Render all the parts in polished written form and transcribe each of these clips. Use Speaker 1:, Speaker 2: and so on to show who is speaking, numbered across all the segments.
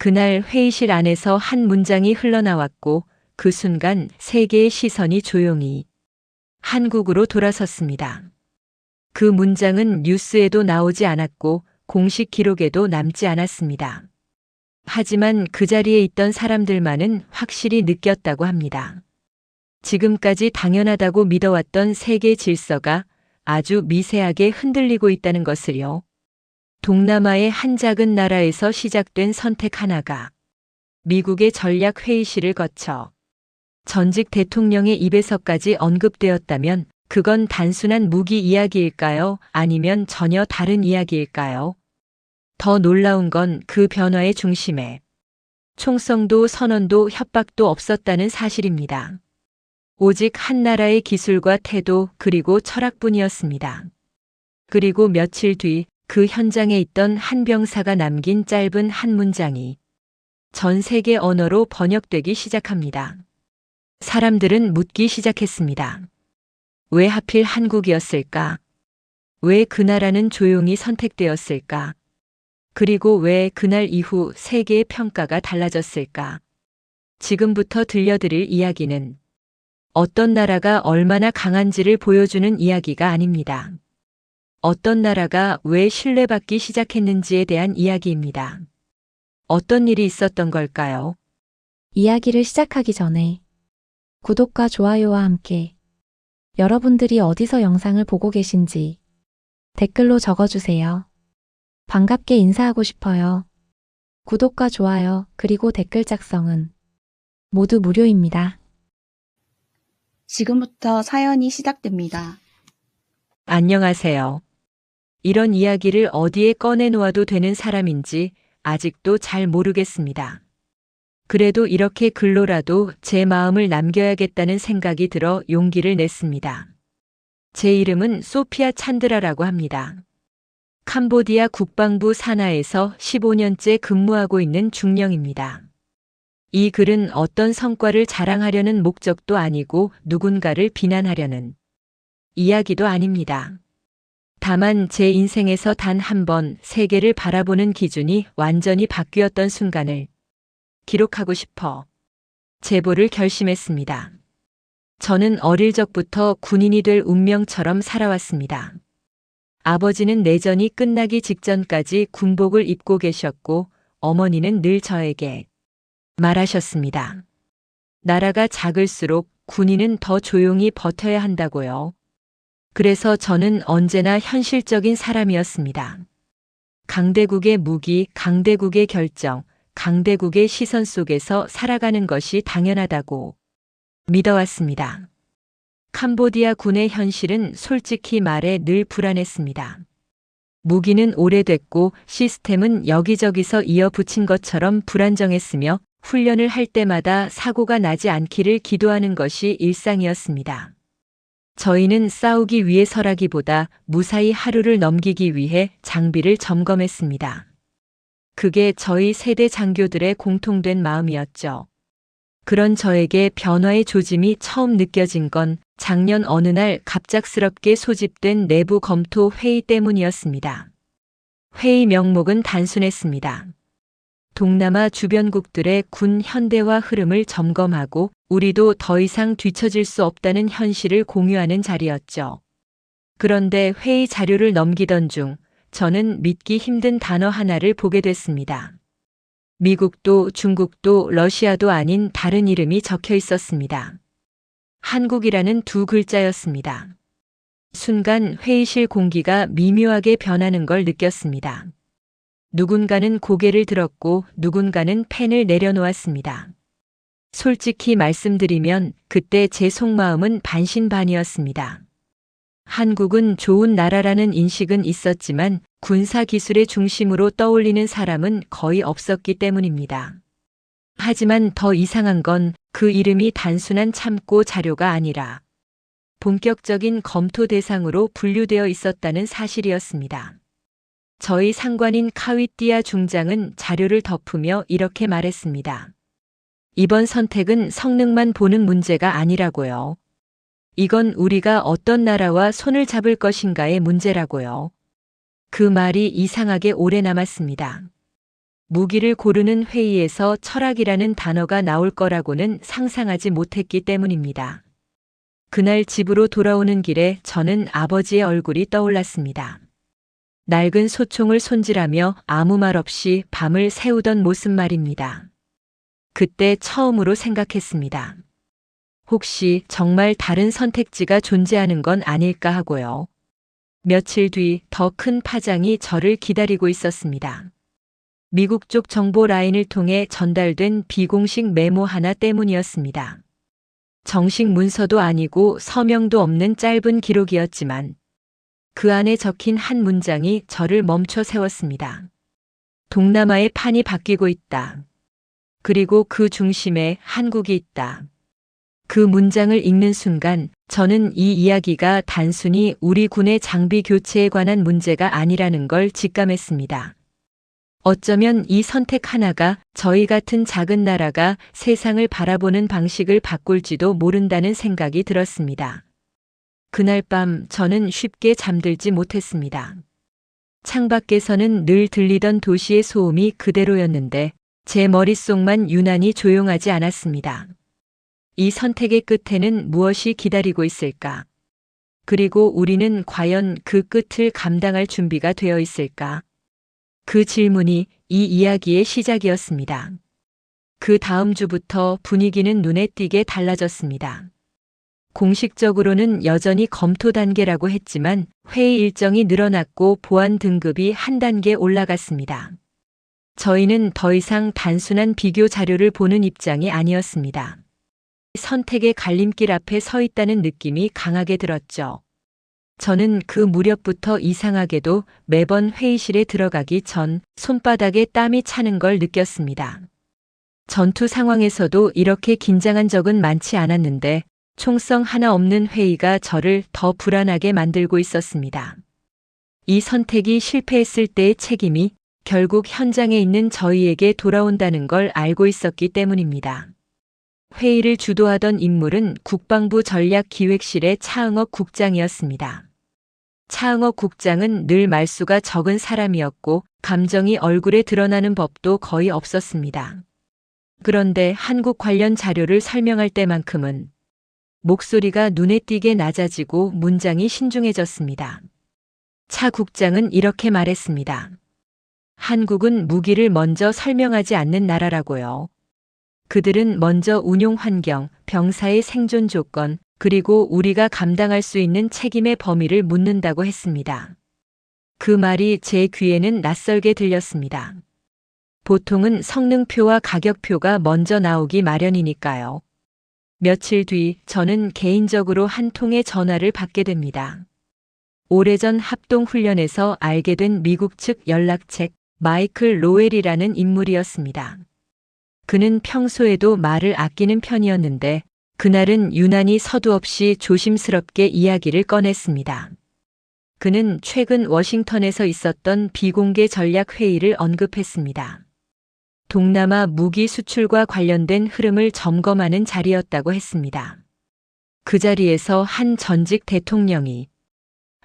Speaker 1: 그날 회의실 안에서 한 문장이 흘러나왔고 그 순간 세계의 시선이 조용히 한국으로 돌아섰습니다. 그 문장은 뉴스에도 나오지 않았고 공식 기록에도 남지 않았습니다. 하지만 그 자리에 있던 사람들만은 확실히 느꼈다고 합니다. 지금까지 당연하다고 믿어왔던 세계 질서가 아주 미세하게 흔들리고 있다는 것을요. 동남아의 한 작은 나라에서 시작된 선택 하나가 미국의 전략회의실을 거쳐 전직 대통령의 입에서까지 언급되었다면 그건 단순한 무기 이야기일까요? 아니면 전혀 다른 이야기일까요? 더 놀라운 건 그 변화의 중심에 총성도 선언도 협박도 없었다는 사실입니다. 오직 한 나라의 기술과 태도 그리고 철학뿐이었습니다. 그리고 며칠 뒤 그 현장에 있던 한 병사가 남긴 짧은 한 문장이 전 세계 언어로 번역되기 시작합니다. 사람들은 묻기 시작했습니다. 왜 하필 한국이었을까? 왜 그 나라는 조용히 선택되었을까? 그리고 왜 그날 이후 세계의 평가가 달라졌을까? 지금부터 들려드릴 이야기는 어떤 나라가 얼마나 강한지를 보여주는 이야기가 아닙니다. 어떤 나라가 왜 신뢰받기 시작했는지에 대한 이야기입니다. 어떤 일이 있었던 걸까요?
Speaker 2: 이야기를 시작하기 전에 구독과 좋아요와 함께 여러분들이 어디서 영상을 보고 계신지 댓글로 적어주세요. 반갑게 인사하고 싶어요. 구독과 좋아요 그리고 댓글 작성은 모두 무료입니다.
Speaker 3: 지금부터 사연이 시작됩니다.
Speaker 1: 안녕하세요. 이런 이야기를 어디에 꺼내놓아도 되는 사람인지 아직도 잘 모르겠습니다. 그래도 이렇게 글로라도 제 마음을 남겨야겠다는 생각이 들어 용기를 냈습니다. 제 이름은 소피아 찬드라라고 합니다. 캄보디아 국방부 산하에서 15년째 근무하고 있는 중령입니다. 이 글은 어떤 성과를 자랑하려는 목적도 아니고 누군가를 비난하려는 이야기도 아닙니다. 다만 제 인생에서 단 한 번 세계를 바라보는 기준이 완전히 바뀌었던 순간을 기록하고 싶어 제보를 결심했습니다. 저는 어릴 적부터 군인이 될 운명처럼 살아왔습니다. 아버지는 내전이 끝나기 직전까지 군복을 입고 계셨고 어머니는 늘 저에게 말하셨습니다. 나라가 작을수록 군인은 더 조용히 버텨야 한다고요. 그래서 저는 언제나 현실적인 사람이었습니다. 강대국의 무기, 강대국의 결정, 강대국의 시선 속에서 살아가는 것이 당연하다고 믿어왔습니다. 캄보디아 군의 현실은 솔직히 말해 늘 불안했습니다. 무기는 오래됐고 시스템은 여기저기서 이어붙인 것처럼 불안정했으며 훈련을 할 때마다 사고가 나지 않기를 기도하는 것이 일상이었습니다. 저희는 싸우기 위해서라기보다 무사히 하루를 넘기기 위해 장비를 점검했습니다. 그게 저희 세대 장교들의 공통된 마음이었죠. 그런 저에게 변화의 조짐이 처음 느껴진 건 작년 어느 날 갑작스럽게 소집된 내부 검토 회의 때문이었습니다. 회의 명목은 단순했습니다. 동남아 주변국들의 군 현대화 흐름을 점검하고 우리도 더 이상 뒤처질 수 없다는 현실을 공유하는 자리였죠. 그런데 회의 자료를 넘기던 중 저는 믿기 힘든 단어 하나를 보게 됐습니다. 미국도 중국도 러시아도 아닌 다른 이름이 적혀 있었습니다. 한국이라는 두 글자였습니다. 순간 회의실 공기가 미묘하게 변하는 걸 느꼈습니다. 누군가는 고개를 들었고 누군가는 펜을 내려놓았습니다. 솔직히 말씀드리면 그때 제 속마음은 반신반의였습니다. 한국은 좋은 나라라는 인식은 있었지만 군사기술의 중심으로 떠올리는 사람은 거의 없었기 때문입니다. 하지만 더 이상한 건 그 이름이 단순한 참고 자료가 아니라 본격적인 검토 대상으로 분류되어 있었다는 사실이었습니다. 저희 상관인 카위띠아 중장은 자료를 덮으며 이렇게 말했습니다. 이번 선택은 성능만 보는 문제가 아니라고요. 이건 우리가 어떤 나라와 손을 잡을 것인가의 문제라고요. 그 말이 이상하게 오래 남았습니다. 무기를 고르는 회의에서 철학이라는 단어가 나올 거라고는 상상하지 못했기 때문입니다. 그날 집으로 돌아오는 길에 저는 아버지의 얼굴이 떠올랐습니다. 낡은 소총을 손질하며 아무 말 없이 밤을 새우던 모습 말입니다. 그때 처음으로 생각했습니다. 혹시 정말 다른 선택지가 존재하는 건 아닐까 하고요. 며칠 뒤 더 큰 파장이 저를 기다리고 있었습니다. 미국 쪽 정보 라인을 통해 전달된 비공식 메모 하나 때문이었습니다. 정식 문서도 아니고 서명도 없는 짧은 기록이었지만 그 안에 적힌 한 문장이 저를 멈춰 세웠습니다. 동남아의 판이 바뀌고 있다. 그리고 그 중심에 한국이 있다. 그 문장을 읽는 순간 저는 이 이야기가 단순히 우리 군의 장비 교체에 관한 문제가 아니라는 걸 직감했습니다. 어쩌면 이 선택 하나가 저희 같은 작은 나라가 세상을 바라보는 방식을 바꿀지도 모른다는 생각이 들었습니다. 그날 밤 저는 쉽게 잠들지 못했습니다. 창밖에서는 늘 들리던 도시의 소음이 그대로였는데 제 머릿속만 유난히 조용하지 않았습니다. 이 선택의 끝에는 무엇이 기다리고 있을까? 그리고 우리는 과연 그 끝을 감당할 준비가 되어 있을까? 그 질문이 이 이야기의 시작이었습니다. 그 다음 주부터 분위기는 눈에 띄게 달라졌습니다. 공식적으로는 여전히 검토 단계라고 했지만 회의 일정이 늘어났고 보안 등급이 한 단계 올라갔습니다. 저희는 더 이상 단순한 비교 자료를 보는 입장이 아니었습니다. 선택의 갈림길 앞에 서 있다는 느낌이 강하게 들었죠. 저는 그 무렵부터 이상하게도 매번 회의실에 들어가기 전 손바닥에 땀이 차는 걸 느꼈습니다. 전투 상황에서도 이렇게 긴장한 적은 많지 않았는데 총성 하나 없는 회의가 저를 더 불안하게 만들고 있었습니다. 이 선택이 실패했을 때의 책임이 결국 현장에 있는 저희에게 돌아온다는 걸 알고 있었기 때문입니다. 회의를 주도하던 인물은 국방부 전략기획실의 차응업 국장이었습니다. 차응업 국장은 늘 말수가 적은 사람이었고 감정이 얼굴에 드러나는 법도 거의 없었습니다. 그런데 한국 관련 자료를 설명할 때만큼은 목소리가 눈에 띄게 낮아지고 문장이 신중해졌습니다. 차 국장은 이렇게 말했습니다. 한국은 무기를 먼저 설명하지 않는 나라라고요. 그들은 먼저 운용 환경, 병사의 생존 조건, 그리고 우리가 감당할 수 있는 책임의 범위를 묻는다고 했습니다. 그 말이 제 귀에는 낯설게 들렸습니다. 보통은 성능표와 가격표가 먼저 나오기 마련이니까요. 며칠 뒤 저는 개인적으로 한 통의 전화를 받게 됩니다. 오래전 합동훈련에서 알게 된 미국 측 연락책 마이클 로웰이라는 인물이었습니다. 그는 평소에도 말을 아끼는 편이었는데 그날은 유난히 서두 없이 조심스럽게 이야기를 꺼냈습니다. 그는 최근 워싱턴에서 있었던 비공개 전략 회의를 언급했습니다. 동남아 무기 수출과 관련된 흐름을 점검하는 자리였다고 했습니다. 그 자리에서 한 전직 대통령이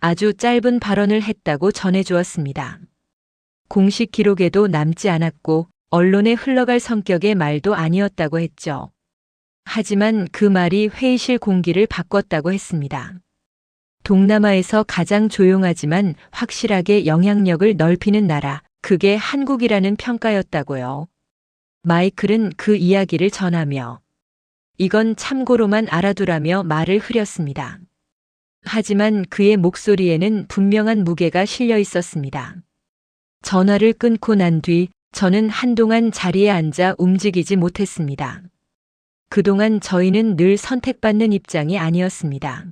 Speaker 1: 아주 짧은 발언을 했다고 전해주었습니다. 공식 기록에도 남지 않았고 언론에 흘러갈 성격의 말도 아니었다고 했죠. 하지만 그 말이 회의실 공기를 바꿨다고 했습니다. 동남아에서 가장 조용하지만 확실하게 영향력을 넓히는 나라, 그게 한국이라는 평가였다고요. 마이클은 그 이야기를 전하며 이건 참고로만 알아두라며 말을 흐렸습니다. 하지만 그의 목소리에는 분명한 무게가 실려 있었습니다. 전화를 끊고 난 뒤 저는 한동안 자리에 앉아 움직이지 못했습니다. 그동안 저희는 늘 선택받는 입장이 아니었습니다.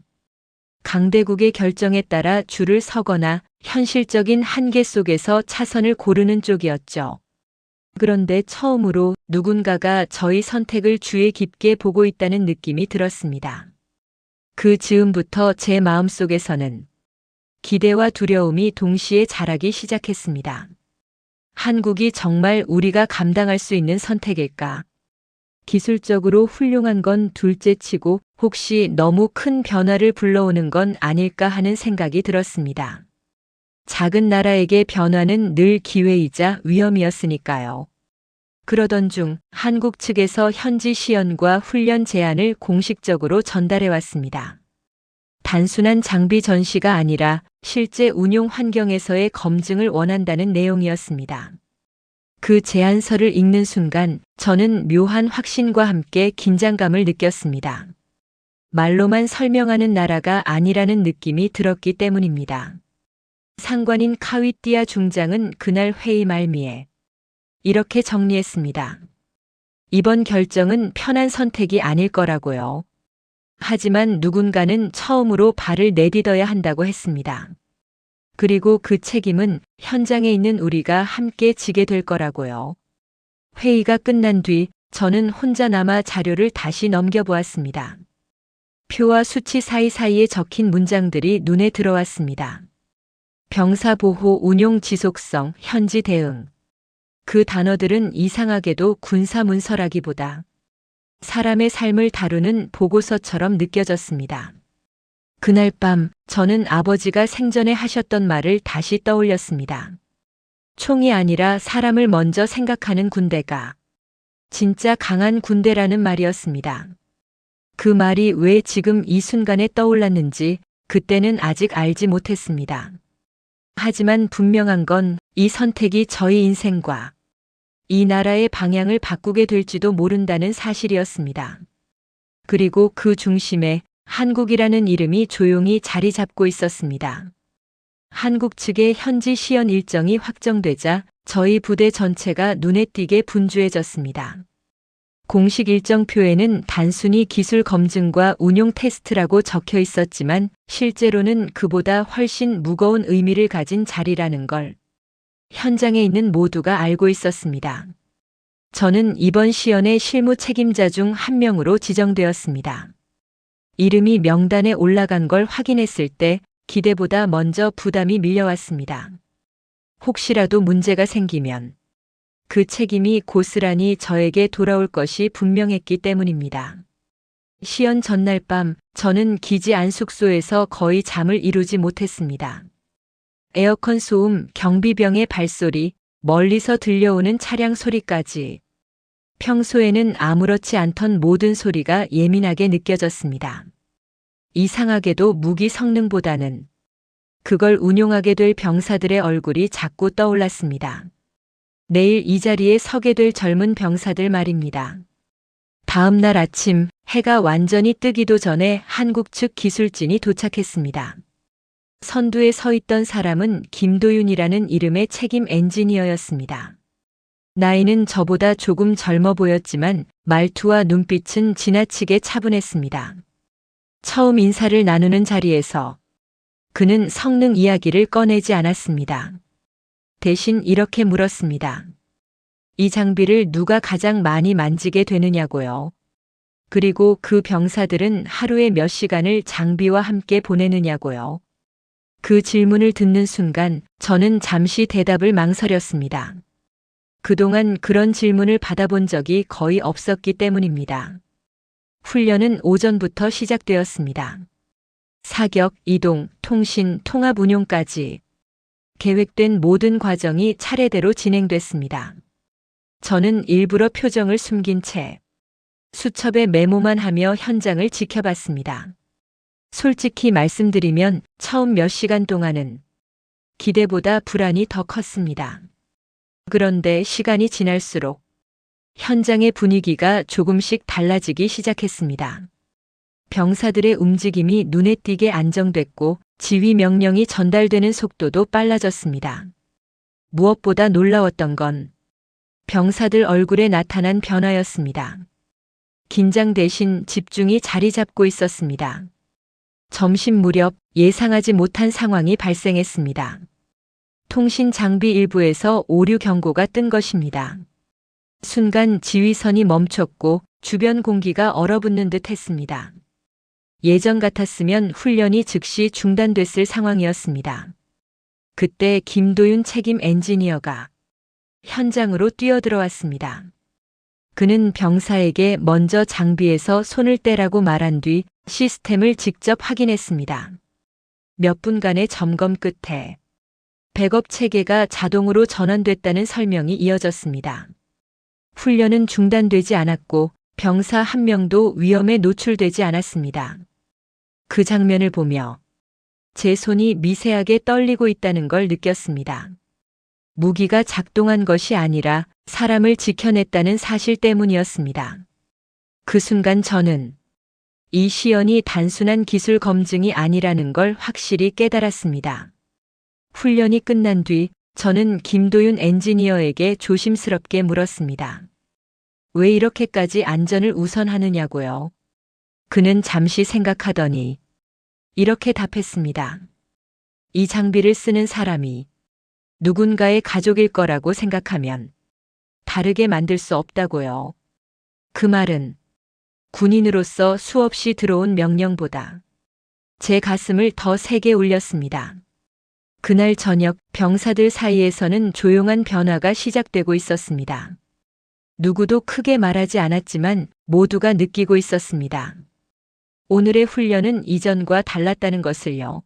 Speaker 1: 강대국의 결정에 따라 줄을 서거나 현실적인 한계 속에서 차선을 고르는 쪽이었죠. 그런데 처음으로 누군가가 저희 선택을 주의 깊게 보고 있다는 느낌이 들었습니다. 그 즈음부터 제 마음속에서는 기대와 두려움이 동시에 자라기 시작했습니다. 한국이 정말 우리가 감당할 수 있는 선택일까? 기술적으로 훌륭한 건 둘째치고 혹시 너무 큰 변화를 불러오는 건 아닐까 하는 생각이 들었습니다. 작은 나라에게 변화는 늘 기회이자 위험이었으니까요. 그러던 중 한국 측에서 현지 시연과 훈련 제안을 공식적으로 전달해 왔습니다. 단순한 장비 전시가 아니라 실제 운용 환경에서의 검증을 원한다는 내용이었습니다. 그 제안서를 읽는 순간 저는 묘한 확신과 함께 긴장감을 느꼈습니다. 말로만 설명하는 나라가 아니라는 느낌이 들었기 때문입니다. 상관인 카위띠아 중장은 그날 회의 말미에 이렇게 정리했습니다. 이번 결정은 편한 선택이 아닐 거라고요. 하지만 누군가는 처음으로 발을 내딛어야 한다고 했습니다. 그리고 그 책임은 현장에 있는 우리가 함께 지게 될 거라고요. 회의가 끝난 뒤 저는 혼자 남아 자료를 다시 넘겨보았습니다. 표와 수치 사이사이에 적힌 문장들이 눈에 들어왔습니다. 병사 보호, 운용 지속성, 현지 대응. 그 단어들은 이상하게도 군사 문서라기보다 사람의 삶을 다루는 보고서처럼 느껴졌습니다. 그날 밤 저는 아버지가 생전에 하셨던 말을 다시 떠올렸습니다. 총이 아니라 사람을 먼저 생각하는 군대가 진짜 강한 군대라는 말이었습니다. 그 말이 왜 지금 이 순간에 떠올랐는지 그때는 아직 알지 못했습니다. 하지만 분명한 건 이 선택이 저희 인생과 이 나라의 방향을 바꾸게 될지도 모른다는 사실이었습니다. 그리고 그 중심에 한국이라는 이름이 조용히 자리 잡고 있었습니다. 한국 측의 현지 시연 일정이 확정되자 저희 부대 전체가 눈에 띄게 분주해졌습니다. 공식 일정표에는 단순히 기술 검증과 운용 테스트라고 적혀 있었지만 실제로는 그보다 훨씬 무거운 의미를 가진 자리라는 걸 현장에 있는 모두가 알고 있었습니다. 저는 이번 시연의 실무 책임자 중 한 명으로 지정되었습니다. 이름이 명단에 올라간 걸 확인했을 때 기대보다 먼저 부담이 밀려왔습니다. 혹시라도 문제가 생기면 그 책임이 고스란히 저에게 돌아올 것이 분명했기 때문입니다. 시연 전날 밤 저는 기지 안 숙소에서 거의 잠을 이루지 못했습니다. 에어컨 소음, 경비병의 발소리, 멀리서 들려오는 차량 소리까지 평소에는 아무렇지 않던 모든 소리가 예민하게 느껴졌습니다. 이상하게도 무기 성능보다는 그걸 운용하게 될 병사들의 얼굴이 자꾸 떠올랐습니다. 내일 이 자리에 서게 될 젊은 병사들 말입니다. 다음 날 아침 해가 완전히 뜨기도 전에 한국 측 기술진이 도착했습니다. 선두에 서 있던 사람은 김도윤이라는 이름의 책임 엔지니어였습니다. 나이는 저보다 조금 젊어 보였지만 말투와 눈빛은 지나치게 차분했습니다. 처음 인사를 나누는 자리에서 그는 성능 이야기를 꺼내지 않았습니다. 대신 이렇게 물었습니다. 이 장비를 누가 가장 많이 만지게 되느냐고요. 그리고 그 병사들은 하루에 몇 시간을 장비와 함께 보내느냐고요. 그 질문을 듣는 순간 저는 잠시 대답을 망설였습니다. 그동안 그런 질문을 받아본 적이 거의 없었기 때문입니다. 훈련은 오전부터 시작되었습니다. 사격, 이동, 통신, 통합 운용까지 계획된 모든 과정이 차례대로 진행됐습니다. 저는 일부러 표정을 숨긴 채 수첩에 메모만 하며 현장을 지켜봤습니다. 솔직히 말씀드리면 처음 몇 시간 동안은 기대보다 불안이 더 컸습니다. 그런데 시간이 지날수록 현장의 분위기가 조금씩 달라지기 시작했습니다. 병사들의 움직임이 눈에 띄게 안정됐고 지휘 명령이 전달되는 속도도 빨라졌습니다. 무엇보다 놀라웠던 건 병사들 얼굴에 나타난 변화였습니다. 긴장 대신 집중이 자리 잡고 있었습니다. 점심 무렵 예상하지 못한 상황이 발생했습니다. 통신 장비 일부에서 오류 경고가 뜬 것입니다. 순간 지휘선이 멈췄고 주변 공기가 얼어붙는 듯 했습니다. 예전 같았으면 훈련이 즉시 중단됐을 상황이었습니다. 그때 김도윤 책임 엔지니어가 현장으로 뛰어들어왔습니다. 그는 병사에게 먼저 장비에서 손을 떼라고 말한 뒤 시스템을 직접 확인했습니다. 몇 분간의 점검 끝에 백업 체계가 자동으로 전환됐다는 설명이 이어졌습니다. 훈련은 중단되지 않았고 병사 한 명도 위험에 노출되지 않았습니다. 그 장면을 보며 제 손이 미세하게 떨리고 있다는 걸 느꼈습니다. 무기가 작동한 것이 아니라 사람을 지켜냈다는 사실 때문이었습니다. 그 순간 저는 이 시연이 단순한 기술 검증이 아니라는 걸 확실히 깨달았습니다. 훈련이 끝난 뒤 저는 김도윤 엔지니어에게 조심스럽게 물었습니다. 왜 이렇게까지 안전을 우선하느냐고요? 그는 잠시 생각하더니 이렇게 답했습니다. 이 장비를 쓰는 사람이 누군가의 가족일 거라고 생각하면 다르게 만들 수 없다고요. 그 말은 군인으로서 수없이 들어온 명령보다 제 가슴을 더 세게 울렸습니다. 그날 저녁 병사들 사이에서는 조용한 변화가 시작되고 있었습니다. 누구도 크게 말하지 않았지만 모두가 느끼고 있었습니다. 오늘의 훈련은 이전과 달랐다는 것을요.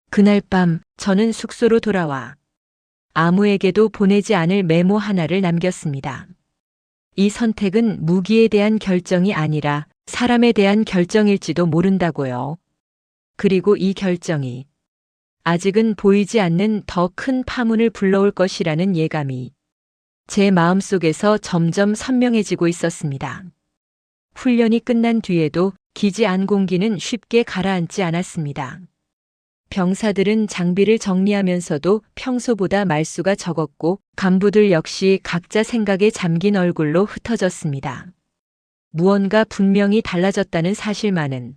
Speaker 1: 그날 밤 저는 숙소로 돌아와 아무에게도 보내지 않을 메모 하나를 남겼습니다. 이 선택은 무기에 대한 결정이 아니라 사람에 대한 결정일지도 모른다고요. 그리고 이 결정이 아직은 보이지 않는 더 큰 파문을 불러올 것이라는 예감이 제 마음속에서 점점 선명해지고 있었습니다. 훈련이 끝난 뒤에도 기지 안 공기는 쉽게 가라앉지 않았습니다. 병사들은 장비를 정리하면서도 평소보다 말수가 적었고 간부들 역시 각자 생각에 잠긴 얼굴로 흩어졌습니다. 무언가 분명히 달라졌다는 사실만은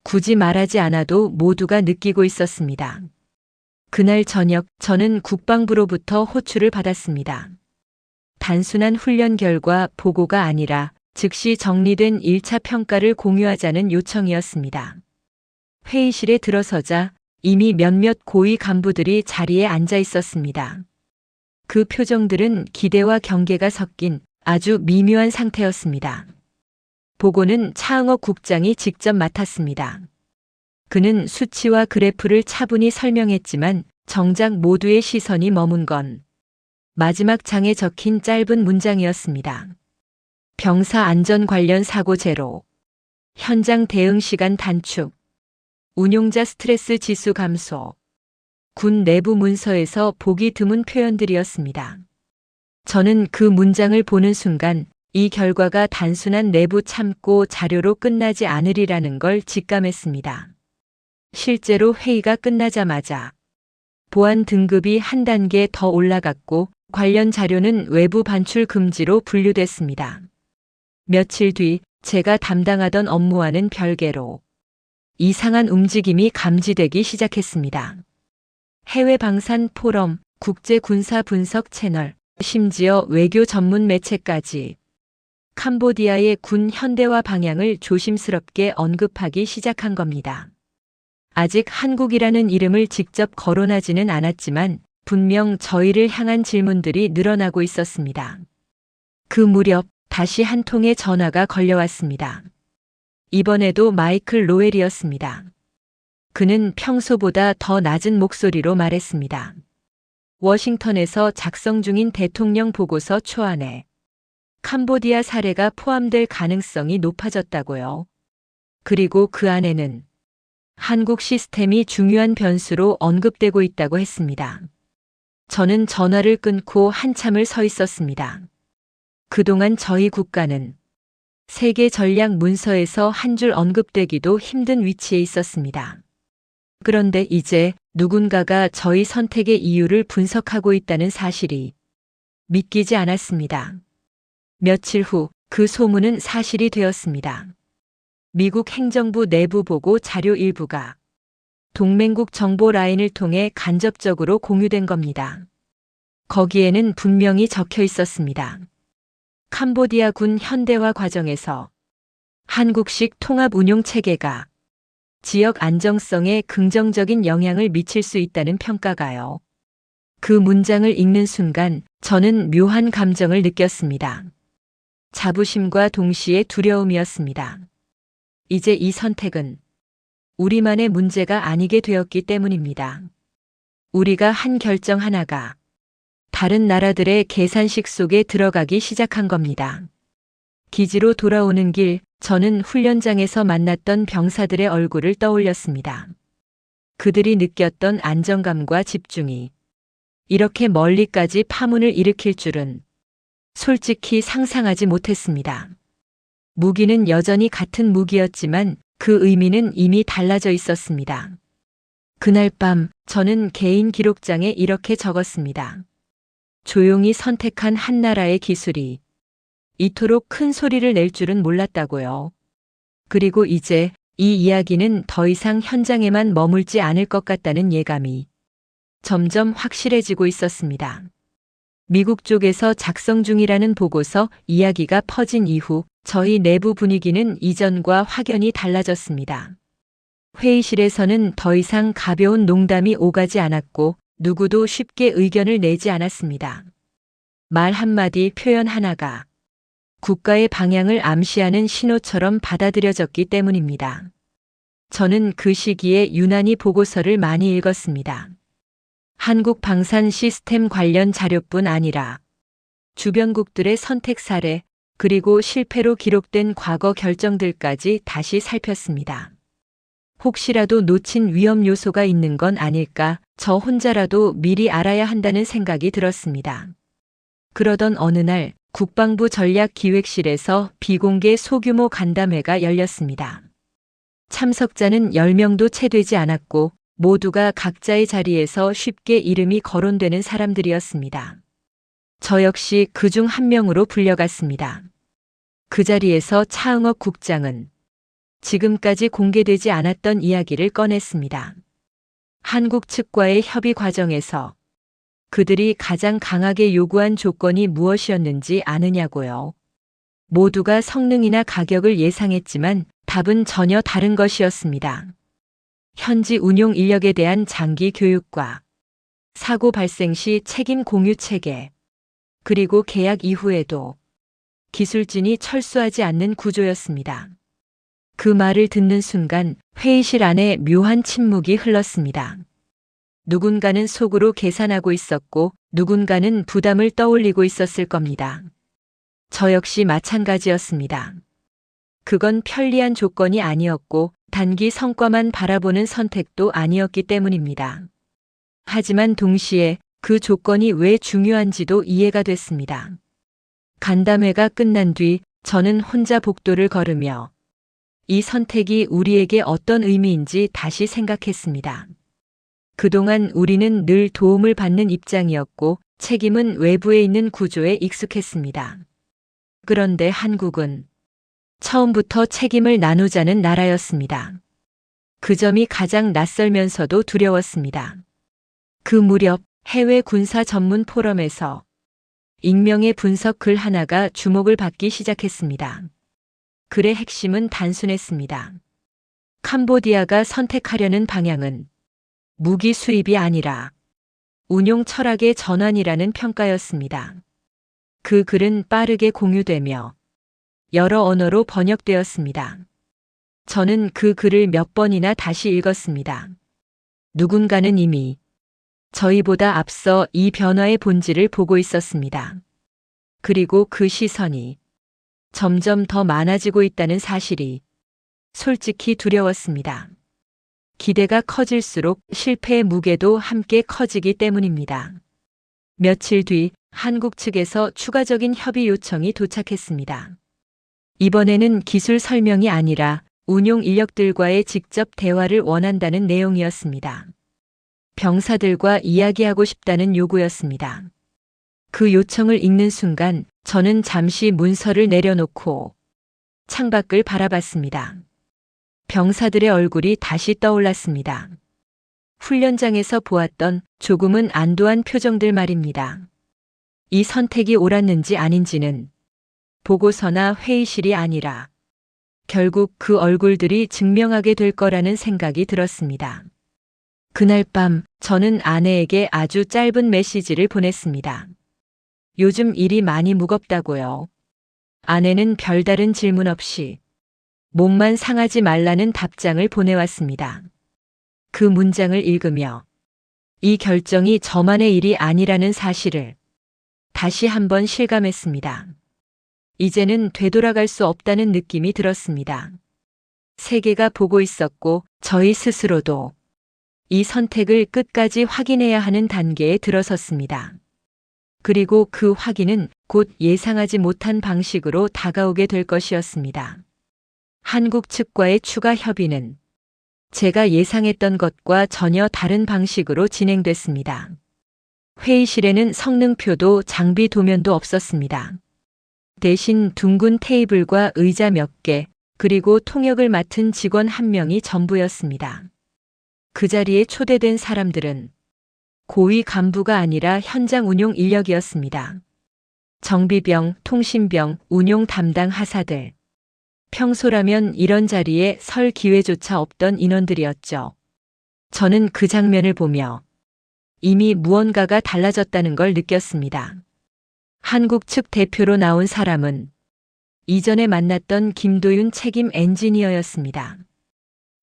Speaker 1: 굳이 말하지 않아도 모두가 느끼고 있었습니다. 그날 저녁 저는 국방부로부터 호출을 받았습니다. 단순한 훈련 결과 보고가 아니라 즉시 정리된 1차 평가를 공유하자는 요청이었습니다. 회의실에 들어서자 이미 몇몇 고위 간부들이 자리에 앉아 있었습니다. 그 표정들은 기대와 경계가 섞인 아주 미묘한 상태였습니다. 보고는 차응업 국장이 직접 맡았습니다. 그는 수치와 그래프를 차분히 설명했지만 정작 모두의 시선이 머문 건 마지막 장에 적힌 짧은 문장이었습니다. 병사 안전 관련 사고 제로, 현장 대응 시간 단축, 운용자 스트레스 지수 감소, 군 내부 문서에서 보기 드문 표현들이었습니다. 저는 그 문장을 보는 순간 이 결과가 단순한 내부 참고 자료로 끝나지 않으리라는 걸 직감했습니다. 실제로 회의가 끝나자마자 보안 등급이 한 단계 더 올라갔고 관련 자료는 외부 반출 금지로 분류됐습니다. 며칠 뒤 제가 담당하던 업무와는 별개로 이상한 움직임이 감지되기 시작했습니다. 해외 방산 포럼, 국제 군사 분석 채널, 심지어 외교 전문 매체까지 캄보디아의 군 현대화 방향을 조심스럽게 언급하기 시작한 겁니다. 아직 한국이라는 이름을 직접 거론하지는 않았지만 분명 저희를 향한 질문들이 늘어나고 있었습니다. 그 무렵 다시 한 통의 전화가 걸려왔습니다. 이번에도 마이클 로웰이었습니다. 그는 평소보다 더 낮은 목소리로 말했습니다. 워싱턴에서 작성 중인 대통령 보고서 초안에 캄보디아 사례가 포함될 가능성이 높아졌다고요. 그리고 그 안에는 한국 시스템이 중요한 변수로 언급되고 있다고 했습니다. 저는 전화를 끊고 한참을 서 있었습니다. 그동안 저희 국가는 세계 전략 문서에서 한 줄 언급되기도 힘든 위치에 있었습니다. 그런데 이제 누군가가 저희 선택의 이유를 분석하고 있다는 사실이 믿기지 않았습니다. 며칠 후 그 소문은 사실이 되었습니다. 미국 행정부 내부 보고 자료 일부가 동맹국 정보 라인을 통해 간접적으로 공유된 겁니다. 거기에는 분명히 적혀 있었습니다. 캄보디아 군 현대화 과정에서 한국식 통합 운용 체계가 지역 안정성에 긍정적인 영향을 미칠 수 있다는 평가가요. 그 문장을 읽는 순간 저는 묘한 감정을 느꼈습니다. 자부심과 동시에 두려움이었습니다. 이제 이 선택은 우리만의 문제가 아니게 되었기 때문입니다. 우리가 한 결정 하나가 다른 나라들의 계산식 속에 들어가기 시작한 겁니다. 기지로 돌아오는 길, 저는 훈련장에서 만났던 병사들의 얼굴을 떠올렸습니다. 그들이 느꼈던 안정감과 집중이 이렇게 멀리까지 파문을 일으킬 줄은 솔직히 상상하지 못했습니다. 무기는 여전히 같은 무기였지만 그 의미는 이미 달라져 있었습니다. 그날 밤 저는 개인 기록장에 이렇게 적었습니다. 조용히 선택한 한 나라의 기술이 이토록 큰 소리를 낼 줄은 몰랐다고요. 그리고 이제 이 이야기는 더 이상 현장에만 머물지 않을 것 같다는 예감이 점점 확실해지고 있었습니다. 미국 쪽에서 작성 중이라는 보고서 이야기가 퍼진 이후 저희 내부 분위기는 이전과 확연히 달라졌습니다. 회의실에서는 더 이상 가벼운 농담이 오가지 않았고 누구도 쉽게 의견을 내지 않았습니다. 말 한마디, 표현 하나가 국가의 방향을 암시하는 신호처럼 받아들여졌기 때문입니다. 저는 그 시기에 유난히 보고서를 많이 읽었습니다. 한국 방산 시스템 관련 자료뿐 아니라 주변국들의 선택 사례, 그리고 실패로 기록된 과거 결정들까지 다시 살폈습니다. 혹시라도 놓친 위험 요소가 있는 건 아닐까, 저 혼자라도 미리 알아야 한다는 생각이 들었습니다. 그러던 어느 날 국방부 전략기획실에서 비공개 소규모 간담회가 열렸습니다. 참석자는 10명도 채 되지 않았고 모두가 각자의 자리에서 쉽게 이름이 거론되는 사람들이었습니다. 저 역시 그중 한 명으로 불려갔습니다. 그 자리에서 차응업 국장은 지금까지 공개되지 않았던 이야기를 꺼냈습니다. 한국 측과의 협의 과정에서 그들이 가장 강하게 요구한 조건이 무엇이었는지 아느냐고요. 모두가 성능이나 가격을 예상했지만 답은 전혀 다른 것이었습니다. 현지 운용 인력에 대한 장기 교육과 사고 발생 시 책임 공유 체계, 그리고 계약 이후에도 기술진이 철수하지 않는 구조였습니다. 그 말을 듣는 순간 회의실 안에 묘한 침묵이 흘렀습니다. 누군가는 속으로 계산하고 있었고 누군가는 부담을 떠올리고 있었을 겁니다. 저 역시 마찬가지였습니다. 그건 편리한 조건이 아니었고 단기 성과만 바라보는 선택도 아니었기 때문입니다. 하지만 동시에 그 조건이 왜 중요한지도 이해가 됐습니다. 간담회가 끝난 뒤 저는 혼자 복도를 걸으며 이 선택이 우리에게 어떤 의미인지 다시 생각했습니다. 그동안 우리는 늘 도움을 받는 입장이었고 책임은 외부에 있는 구조에 익숙했습니다. 그런데 한국은 처음부터 책임을 나누자는 나라였습니다. 그 점이 가장 낯설면서도 두려웠습니다. 그 무렵 해외 군사 전문 포럼에서 익명의 분석 글 하나가 주목을 받기 시작했습니다. 글의 핵심은 단순했습니다. 캄보디아가 선택하려는 방향은 무기 수입이 아니라 운용 철학의 전환이라는 평가였습니다. 그 글은 빠르게 공유되며 여러 언어로 번역되었습니다. 저는 그 글을 몇 번이나 다시 읽었습니다. 누군가는 이미 저희보다 앞서 이 변화의 본질을 보고 있었습니다. 그리고 그 시선이 점점 더 많아지고 있다는 사실이 솔직히 두려웠습니다. 기대가 커질수록 실패의 무게도 함께 커지기 때문입니다. 며칠 뒤 한국 측에서 추가적인 협의 요청이 도착했습니다. 이번에는 기술 설명이 아니라 운용 인력들과의 직접 대화를 원한다는 내용이었습니다. 병사들과 이야기하고 싶다는 요구였습니다. 그 요청을 읽는 순간 저는 잠시 문서를 내려놓고 창밖을 바라봤습니다. 병사들의 얼굴이 다시 떠올랐습니다. 훈련장에서 보았던 조금은 안도한 표정들 말입니다. 이 선택이 옳았는지 아닌지는 보고서나 회의실이 아니라 결국 그 얼굴들이 증명하게 될 거라는 생각이 들었습니다. 그날 밤 저는 아내에게 아주 짧은 메시지를 보냈습니다. 요즘 일이 많이 무겁다고요. 아내는 별다른 질문 없이 몸만 상하지 말라는 답장을 보내왔습니다. 그 문장을 읽으며 이 결정이 저만의 일이 아니라는 사실을 다시 한번 실감했습니다. 이제는 되돌아갈 수 없다는 느낌이 들었습니다. 세계가 보고 있었고 저희 스스로도 이 선택을 끝까지 확인해야 하는 단계에 들어섰습니다. 그리고 그 확인은 곧 예상하지 못한 방식으로 다가오게 될 것이었습니다. 한국 측과의 추가 협의는 제가 예상했던 것과 전혀 다른 방식으로 진행됐습니다. 회의실에는 성능표도 장비 도면도 없었습니다. 대신 둥근 테이블과 의자 몇 개, 그리고 통역을 맡은 직원 한 명이 전부였습니다. 그 자리에 초대된 사람들은 고위 간부가 아니라 현장 운용 인력이었습니다. 정비병, 통신병, 운용 담당 하사들. 평소라면 이런 자리에 설 기회조차 없던 인원들이었죠. 저는 그 장면을 보며 이미 무언가가 달라졌다는 걸 느꼈습니다. 한국 측 대표로 나온 사람은 이전에 만났던 김도윤 책임 엔지니어였습니다.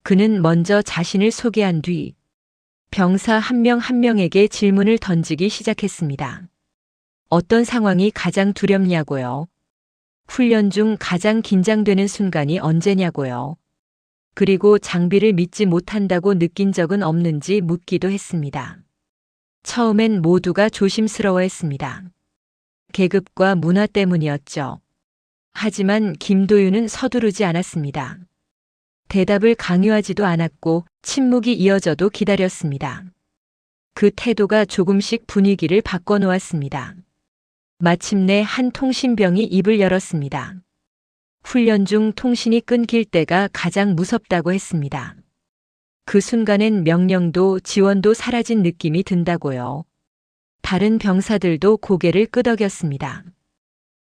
Speaker 1: 그는 먼저 자신을 소개한 뒤 병사 한 명 한 명에게 질문을 던지기 시작했습니다. 어떤 상황이 가장 두렵냐고요? 훈련 중 가장 긴장되는 순간이 언제냐고요? 그리고 장비를 믿지 못한다고 느낀 적은 없는지 묻기도 했습니다. 처음엔 모두가 조심스러워했습니다. 계급과 문화 때문이었죠. 하지만 김도윤은 서두르지 않았습니다. 대답을 강요하지도 않았고 침묵이 이어져도 기다렸습니다. 그 태도가 조금씩 분위기를 바꿔놓았습니다. 마침내 한 통신병이 입을 열었습니다. 훈련 중 통신이 끊길 때가 가장 무섭다고 했습니다. 그 순간엔 명령도 지원도 사라진 느낌이 든다고요. 다른 병사들도 고개를 끄덕였습니다.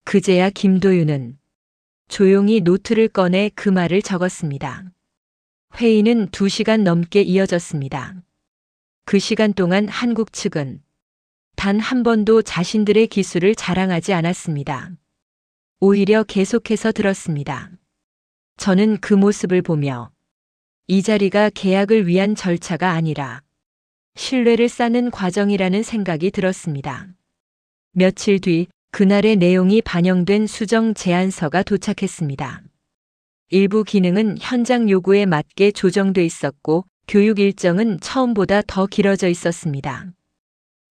Speaker 1: 그제야 김도윤은 조용히 노트를 꺼내 그 말을 적었습니다. 회의는 2시간 넘게 이어졌습니다. 그 시간 동안 한국 측은 단 한 번도 자신들의 기술을 자랑하지 않았습니다. 오히려 계속해서 들었습니다. 저는 그 모습을 보며 이 자리가 계약을 위한 절차가 아니라 신뢰를 쌓는 과정이라는 생각이 들었습니다. 며칠 뒤 그날의 내용이 반영된 수정 제안서가 도착했습니다. 일부 기능은 현장 요구에 맞게 조정돼 있었고 교육 일정은 처음보다 더 길어져 있었습니다.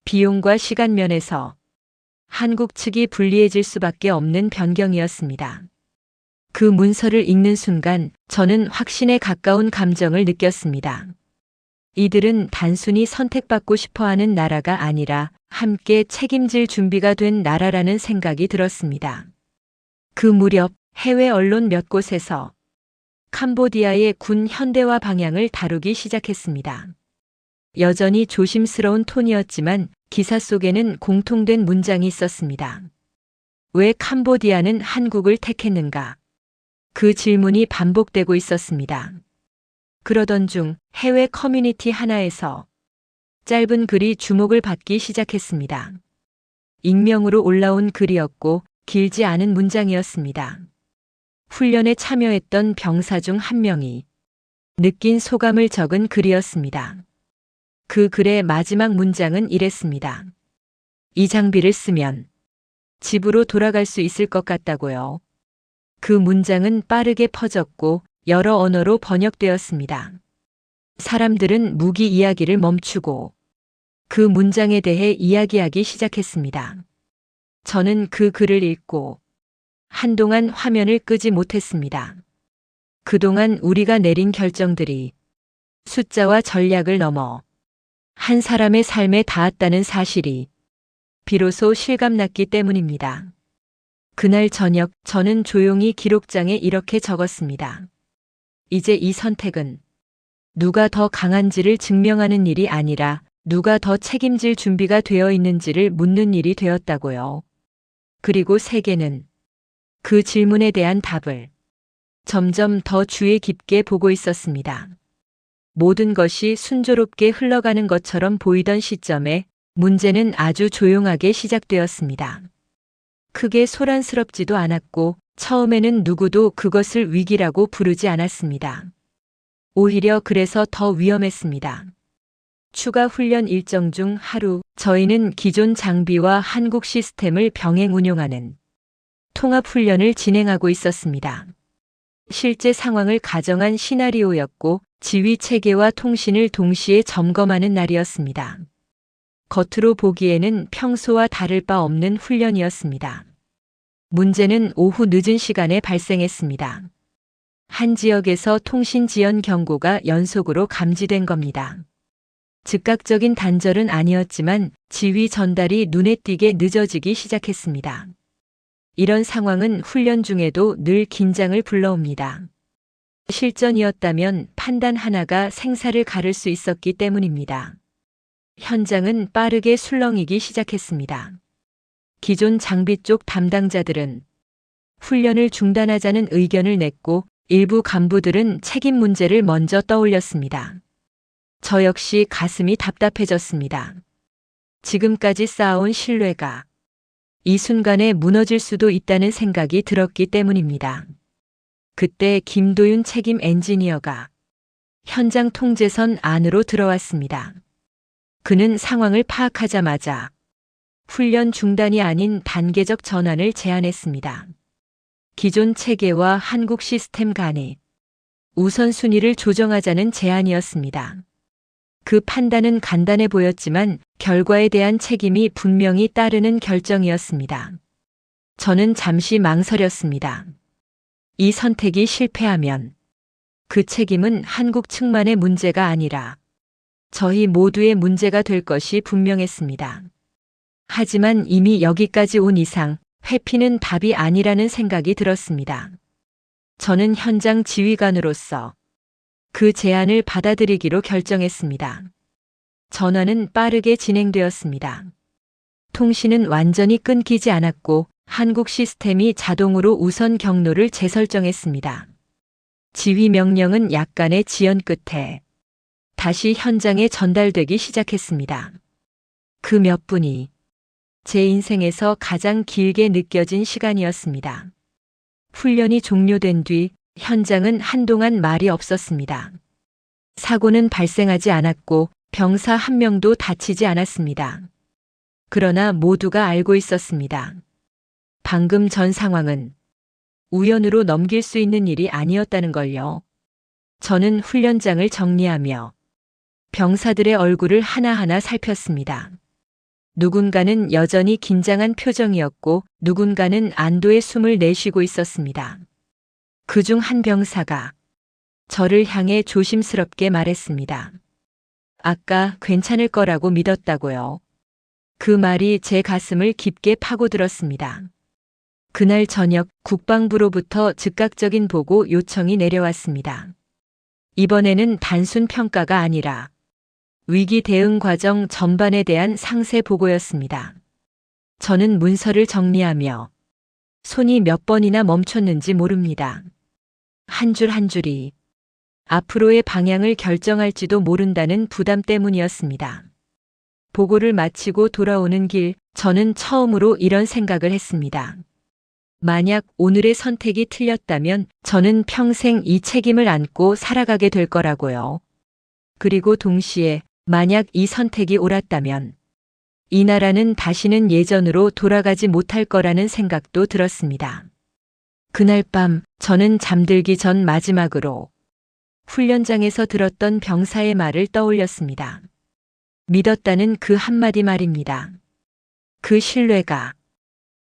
Speaker 1: 비용과 시간 면에서 한국 측이 불리해질 수밖에 없는 변경이었습니다. 그 문서를 읽는 순간 저는 확신에 가까운 감정을 느꼈습니다. 이들은 단순히 선택받고 싶어하는 나라가 아니라 함께 책임질 준비가 된 나라라는 생각이 들었습니다. 그 무렵 해외 언론 몇 곳에서 캄보디아의 군 현대화 방향을 다루기 시작했습니다. 여전히 조심스러운 톤이었지만 기사 속에는 공통된 문장이 있었습니다. 왜 캄보디아는 한국을 택했는가? 그 질문이 반복되고 있었습니다. 그러던 중 해외 커뮤니티 하나에서 짧은 글이 주목을 받기 시작했습니다. 익명으로 올라온 글이었고 길지 않은 문장이었습니다. 훈련에 참여했던 병사 중 한 명이 느낀 소감을 적은 글이었습니다. 그 글의 마지막 문장은 이랬습니다. 이 장비를 쓰면 집으로 돌아갈 수 있을 것 같다고요. 그 문장은 빠르게 퍼졌고 여러 언어로 번역되었습니다. 사람들은 무기 이야기를 멈추고 그 문장에 대해 이야기하기 시작했습니다. 저는 그 글을 읽고 한동안 화면을 끄지 못했습니다. 그동안 우리가 내린 결정들이 숫자와 전략을 넘어 한 사람의 삶에 닿았다는 사실이 비로소 실감났기 때문입니다. 그날 저녁 저는 조용히 기록장에 이렇게 적었습니다. 이제 이 선택은 누가 더 강한지를 증명하는 일이 아니라 누가 더 책임질 준비가 되어 있는지를 묻는 일이 되었다고요. 그리고 세계는 그 질문에 대한 답을 점점 더 주의 깊게 보고 있었습니다. 모든 것이 순조롭게 흘러가는 것처럼 보이던 시점에 문제는 아주 조용하게 시작되었습니다. 크게 소란스럽지도 않았고 처음에는 누구도 그것을 위기라고 부르지 않았습니다. 오히려 그래서 더 위험했습니다. 추가 훈련 일정 중 하루, 저희는 기존 장비와 한국 시스템을 병행 운용하는 통합 훈련을 진행하고 있었습니다. 실제 상황을 가정한 시나리오였고 지휘 체계와 통신을 동시에 점검하는 날이었습니다. 겉으로 보기에는 평소와 다를 바 없는 훈련이었습니다. 문제는 오후 늦은 시간에 발생했습니다. 한 지역에서 통신 지연 경고가 연속으로 감지된 겁니다. 즉각적인 단절은 아니었지만 지휘 전달이 눈에 띄게 늦어지기 시작했습니다. 이런 상황은 훈련 중에도 늘 긴장을 불러옵니다. 실전이었다면 판단 하나가 생사를 가를 수 있었기 때문입니다. 현장은 빠르게 술렁이기 시작했습니다. 기존 장비 쪽 담당자들은 훈련을 중단하자는 의견을 냈고 일부 간부들은 책임 문제를 먼저 떠올렸습니다. 저 역시 가슴이 답답해졌습니다. 지금까지 쌓아온 신뢰가 이 순간에 무너질 수도 있다는 생각이 들었기 때문입니다. 그때 김도윤 책임 엔지니어가 현장 통제선 안으로 들어왔습니다. 그는 상황을 파악하자마자 훈련 중단이 아닌 단계적 전환을 제안했습니다. 기존 체계와 한국 시스템 간의 우선순위를 조정하자는 제안이었습니다. 그 판단은 간단해 보였지만 결과에 대한 책임이 분명히 따르는 결정이었습니다. 저는 잠시 망설였습니다. 이 선택이 실패하면 그 책임은 한국 측만의 문제가 아니라 저희 모두의 문제가 될 것이 분명했습니다. 하지만 이미 여기까지 온 이상 회피는 답이 아니라는 생각이 들었습니다. 저는 현장 지휘관으로서 그 제안을 받아들이기로 결정했습니다. 전환은 빠르게 진행되었습니다. 통신은 완전히 끊기지 않았고 한국 시스템이 자동으로 우선 경로를 재설정했습니다. 지휘 명령은 약간의 지연 끝에 다시 현장에 전달되기 시작했습니다. 그 몇 분이 제 인생에서 가장 길게 느껴진 시간이었습니다. 훈련이 종료된 뒤 현장은 한동안 말이 없었습니다. 사고는 발생하지 않았고 병사 한 명도 다치지 않았습니다. 그러나 모두가 알고 있었습니다. 방금 전 상황은 우연으로 넘길 수 있는 일이 아니었다는 걸요. 저는 훈련장을 정리하며 병사들의 얼굴을 하나하나 살폈습니다. 누군가는 여전히 긴장한 표정이었고 누군가는 안도의 숨을 내쉬고 있었습니다. 그중 한 병사가 저를 향해 조심스럽게 말했습니다. 아까 괜찮을 거라고 믿었다고요. 그 말이 제 가슴을 깊게 파고들었습니다. 그날 저녁 국방부로부터 즉각적인 보고 요청이 내려왔습니다. 이번에는 단순 평가가 아니라 위기 대응 과정 전반에 대한 상세 보고였습니다. 저는 문서를 정리하며 손이 몇 번이나 멈췄는지 모릅니다. 한 줄 한 줄이 앞으로의 방향을 결정할지도 모른다는 부담 때문이었습니다. 보고를 마치고 돌아오는 길, 저는 처음으로 이런 생각을 했습니다. 만약 오늘의 선택이 틀렸다면 저는 평생 이 책임을 안고 살아가게 될 거라고요. 그리고 동시에 만약 이 선택이 옳았다면 이 나라는 다시는 예전으로 돌아가지 못할 거라는 생각도 들었습니다. 그날 밤 저는 잠들기 전 마지막으로 훈련장에서 들었던 병사의 말을 떠올렸습니다. 믿었다는 그 한마디 말입니다. 그 신뢰가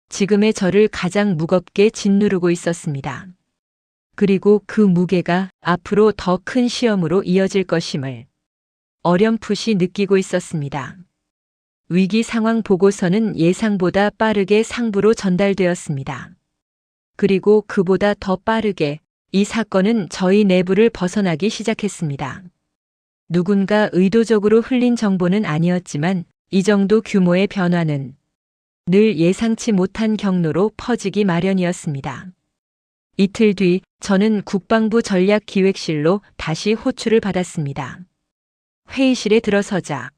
Speaker 1: 지금의 저를 가장 무겁게 짓누르고 있었습니다. 그리고 그 무게가 앞으로 더 큰 시험으로 이어질 것임을 어렴풋이 느끼고 있었습니다. 위기 상황 보고서는 예상보다 빠르게 상부로 전달되었습니다. 그리고 그보다 더 빠르게 이 사건은 저희 내부를 벗어나기 시작했습니다. 누군가 의도적으로 흘린 정보는 아니었지만 이 정도 규모의 변화는 늘 예상치 못한 경로로 퍼지기 마련이었습니다. 이틀 뒤 저는 국방부 전략기획실로 다시 호출을 받았습니다. 회의실에 들어서자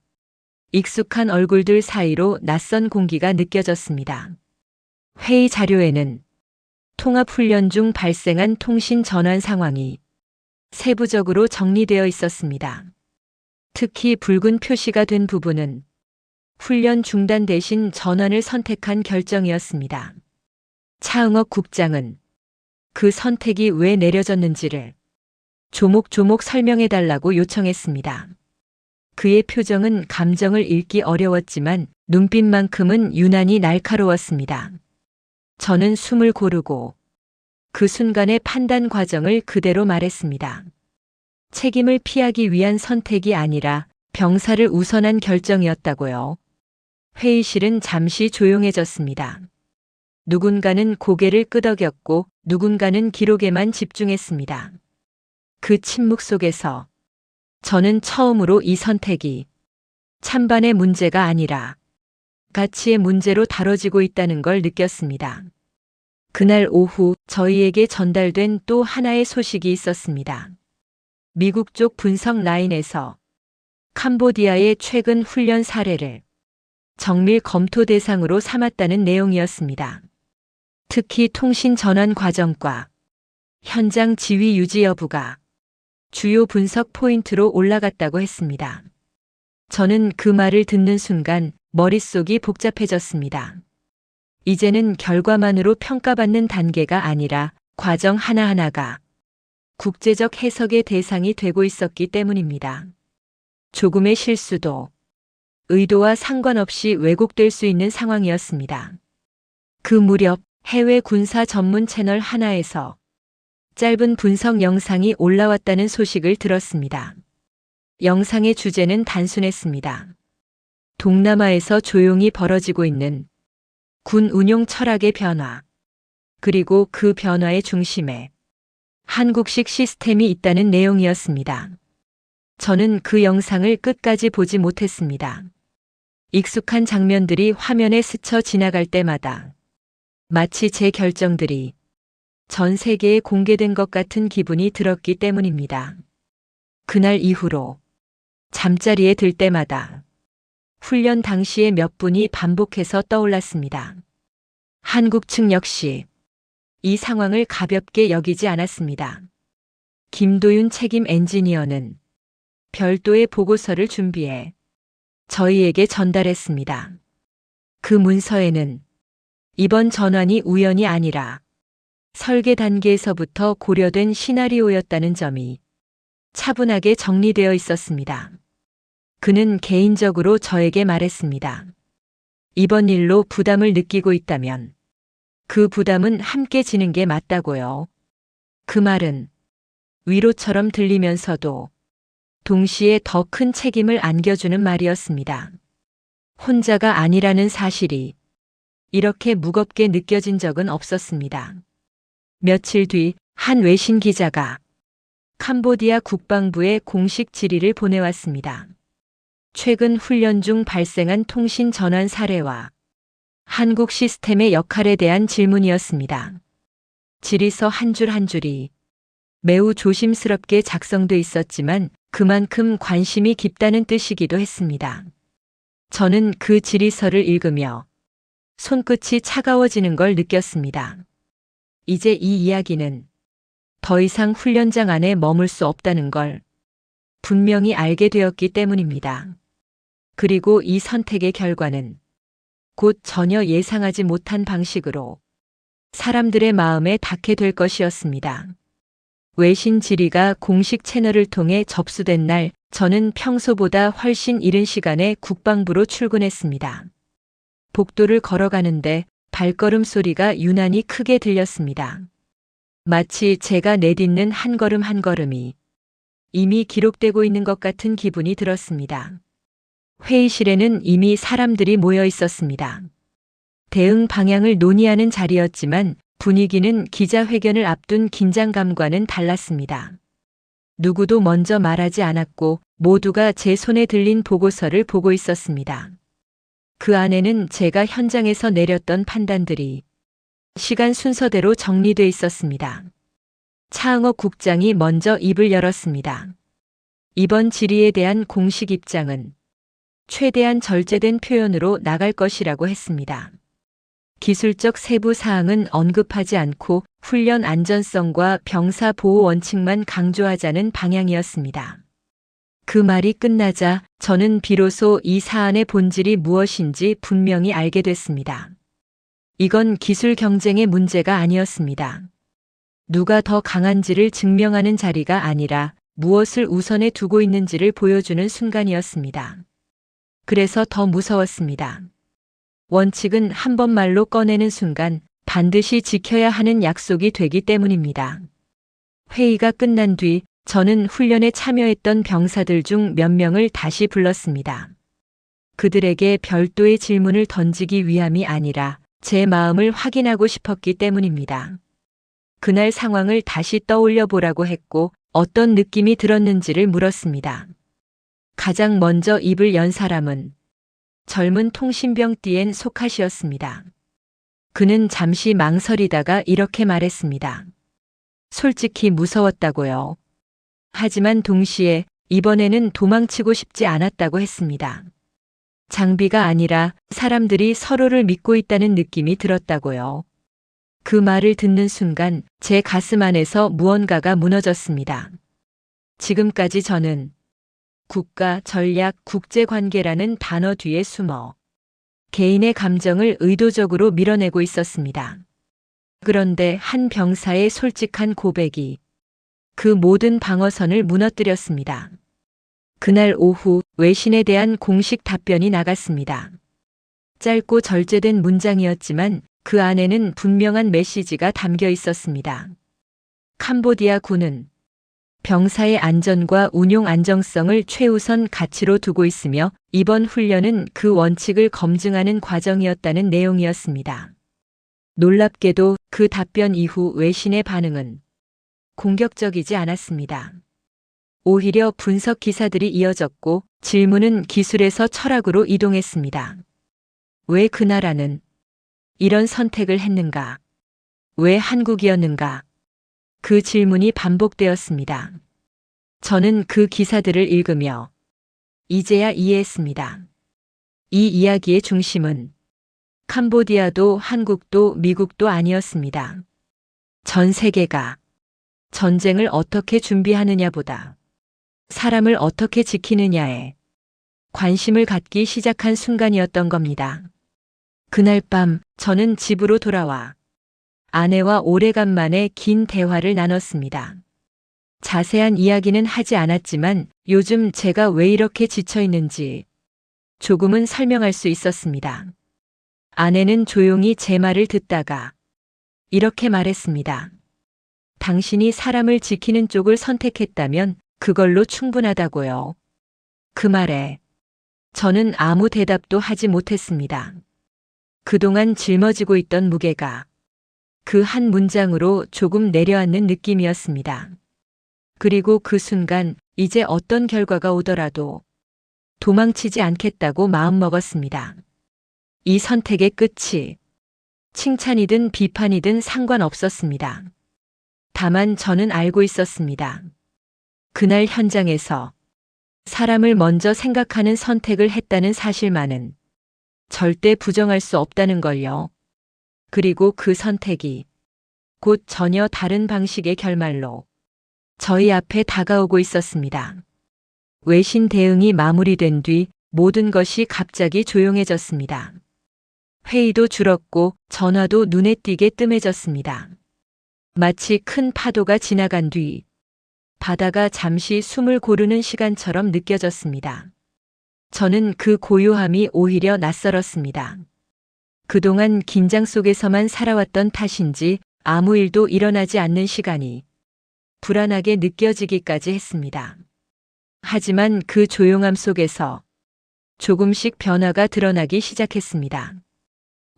Speaker 1: 익숙한 얼굴들 사이로 낯선 공기가 느껴졌습니다. 회의 자료에는 통합훈련 중 발생한 통신 전환 상황이 세부적으로 정리되어 있었습니다. 특히 붉은 표시가 된 부분은 훈련 중단 대신 전환을 선택한 결정이었습니다. 차응옥 국장은 그 선택이 왜 내려졌는지를 조목조목 설명해달라고 요청했습니다. 그의 표정은 감정을 읽기 어려웠지만 눈빛만큼은 유난히 날카로웠습니다. 저는 숨을 고르고 그 순간의 판단 과정을 그대로 말했습니다. 책임을 피하기 위한 선택이 아니라 병사를 우선한 결정이었다고요. 회의실은 잠시 조용해졌습니다. 누군가는 고개를 끄덕였고 누군가는 기록에만 집중했습니다. 그 침묵 속에서 저는 처음으로 이 선택이 찬반의 문제가 아니라 가치의 문제로 다뤄지고 있다는 걸 느꼈습니다. 그날 오후 저희에게 전달된 또 하나의 소식이 있었습니다. 미국 쪽 분석 라인에서 캄보디아의 최근 훈련 사례를 정밀 검토 대상으로 삼았다는 내용이었습니다. 특히 통신 전환 과정과 현장 지휘 유지 여부가 주요 분석 포인트로 올라갔다고 했습니다. 저는 그 말을 듣는 순간 머릿속이 복잡해졌습니다. 이제는 결과만으로 평가받는 단계가 아니라 과정 하나하나가 국제적 해석의 대상이 되고 있었기 때문입니다. 조금의 실수도 의도와 상관없이 왜곡될 수 있는 상황이었습니다. 그 무렵 해외 군사 전문 채널 하나에서 짧은 분석 영상이 올라왔다는 소식을 들었습니다. 영상의 주제는 단순했습니다. 동남아에서 조용히 벌어지고 있는 군 운용 철학의 변화, 그리고 그 변화의 중심에 한국식 시스템이 있다는 내용이었습니다. 저는 그 영상을 끝까지 보지 못했습니다. 익숙한 장면들이 화면에 스쳐 지나갈 때마다 마치 제 결정들이 전 세계에 공개된 것 같은 기분이 들었기 때문입니다. 그날 이후로 잠자리에 들 때마다 훈련 당시의 몇 분이 반복해서 떠올랐습니다. 한국 측 역시 이 상황을 가볍게 여기지 않았습니다. 김도윤 책임 엔지니어는 별도의 보고서를 준비해 저희에게 전달했습니다. 그 문서에는 이번 전환이 우연이 아니라 설계 단계에서부터 고려된 시나리오였다는 점이 차분하게 정리되어 있었습니다. 그는 개인적으로 저에게 말했습니다. 이번 일로 부담을 느끼고 있다면 그 부담은 함께 지는 게 맞다고요. 그 말은 위로처럼 들리면서도 동시에 더 큰 책임을 안겨주는 말이었습니다. 혼자가 아니라는 사실이 이렇게 무겁게 느껴진 적은 없었습니다. 며칠 뒤 한 외신 기자가 캄보디아 국방부에 공식 질의를 보내왔습니다. 최근 훈련 중 발생한 통신 전환 사례와 한국 시스템의 역할에 대한 질문이었습니다. 질의서 한 줄 한 줄이 매우 조심스럽게 작성돼 있었지만 그만큼 관심이 깊다는 뜻이기도 했습니다. 저는 그 질의서를 읽으며 손끝이 차가워지는 걸 느꼈습니다. 이제 이 이야기는 더 이상 훈련장 안에 머물 수 없다는 걸 분명히 알게 되었기 때문입니다. 그리고 이 선택의 결과는 곧 전혀 예상하지 못한 방식으로 사람들의 마음에 닿게 될 것이었습니다. 외신 질의가 공식 채널을 통해 접수된 날, 저는 평소보다 훨씬 이른 시간에 국방부로 출근했습니다. 복도를 걸어가는데 발걸음 소리가 유난히 크게 들렸습니다. 마치 제가 내딛는 한 걸음 한 걸음이 이미 기록되고 있는 것 같은 기분이 들었습니다. 회의실에는 이미 사람들이 모여 있었습니다. 대응 방향을 논의하는 자리였지만 분위기는 기자회견을 앞둔 긴장감과는 달랐습니다. 누구도 먼저 말하지 않았고 모두가 제 손에 들린 보고서를 보고 있었습니다. 그 안에는 제가 현장에서 내렸던 판단들이 시간 순서대로 정리돼 있었습니다. 차응옥 국장이 먼저 입을 열었습니다. 이번 질의에 대한 공식 입장은 최대한 절제된 표현으로 나갈 것이라고 했습니다. 기술적 세부 사항은 언급하지 않고 훈련 안전성과 병사 보호 원칙만 강조하자는 방향이었습니다. 그 말이 끝나자 저는 비로소 이 사안의 본질이 무엇인지 분명히 알게 됐습니다. 이건 기술 경쟁의 문제가 아니었습니다. 누가 더 강한지를 증명하는 자리가 아니라 무엇을 우선에 두고 있는지를 보여주는 순간이었습니다. 그래서 더 무서웠습니다. 원칙은 한 번 말로 꺼내는 순간 반드시 지켜야 하는 약속이 되기 때문입니다. 회의가 끝난 뒤 저는 훈련에 참여했던 병사들 중 몇 명을 다시 불렀습니다. 그들에게 별도의 질문을 던지기 위함이 아니라 제 마음을 확인하고 싶었기 때문입니다. 그날 상황을 다시 떠올려 보라고 했고 어떤 느낌이 들었는지를 물었습니다. 가장 먼저 입을 연 사람은 젊은 통신병 띠엔 소카시였습니다. 그는 잠시 망설이다가 이렇게 말했습니다. 솔직히 무서웠다고요. 하지만 동시에 이번에는 도망치고 싶지 않았다고 했습니다. 장비가 아니라 사람들이 서로를 믿고 있다는 느낌이 들었다고요. 그 말을 듣는 순간 제 가슴 안에서 무언가가 무너졌습니다. 지금까지 저는 국가, 전략, 국제관계라는 단어 뒤에 숨어 개인의 감정을 의도적으로 밀어내고 있었습니다. 그런데 한 병사의 솔직한 고백이 그 모든 방어선을 무너뜨렸습니다. 그날 오후 외신에 대한 공식 답변이 나갔습니다. 짧고 절제된 문장이었지만 그 안에는 분명한 메시지가 담겨 있었습니다. 캄보디아 군은 병사의 안전과 운용 안정성을 최우선 가치로 두고 있으며 이번 훈련은 그 원칙을 검증하는 과정이었다는 내용이었습니다. 놀랍게도 그 답변 이후 외신의 반응은 공격적이지 않았습니다. 오히려 분석 기사들이 이어졌고 질문은 기술에서 철학으로 이동했습니다. 왜 그 나라는 이런 선택을 했는가? 왜 한국이었는가? 그 질문이 반복되었습니다. 저는 그 기사들을 읽으며 이제야 이해했습니다. 이 이야기의 중심은 캄보디아도 한국도 미국도 아니었습니다. 전 세계가 전쟁을 어떻게 준비하느냐보다 사람을 어떻게 지키느냐에 관심을 갖기 시작한 순간이었던 겁니다. 그날 밤 저는 집으로 돌아와 아내와 오래간만에 긴 대화를 나눴습니다. 자세한 이야기는 하지 않았지만 요즘 제가 왜 이렇게 지쳐 있는지 조금은 설명할 수 있었습니다. 아내는 조용히 제 말을 듣다가 이렇게 말했습니다. 당신이 사람을 지키는 쪽을 선택했다면 그걸로 충분하다고요. 그 말에 저는 아무 대답도 하지 못했습니다. 그동안 짊어지고 있던 무게가 그 한 문장으로 조금 내려앉는 느낌이었습니다. 그리고 그 순간 이제 어떤 결과가 오더라도 도망치지 않겠다고 마음먹었습니다. 이 선택의 끝이 칭찬이든 비판이든 상관없었습니다. 다만 저는 알고 있었습니다. 그날 현장에서 사람을 먼저 생각하는 선택을 했다는 사실만은 절대 부정할 수 없다는 걸요. 그리고 그 선택이 곧 전혀 다른 방식의 결말로 저희 앞에 다가오고 있었습니다. 외신 대응이 마무리된 뒤 모든 것이 갑자기 조용해졌습니다. 회의도 줄었고 전화도 눈에 띄게 뜸해졌습니다. 마치 큰 파도가 지나간 뒤 바다가 잠시 숨을 고르는 시간처럼 느껴졌습니다. 저는 그 고요함이 오히려 낯설었습니다. 그동안 긴장 속에서만 살아왔던 탓인지 아무 일도 일어나지 않는 시간이 불안하게 느껴지기까지 했습니다. 하지만 그 조용함 속에서 조금씩 변화가 드러나기 시작했습니다.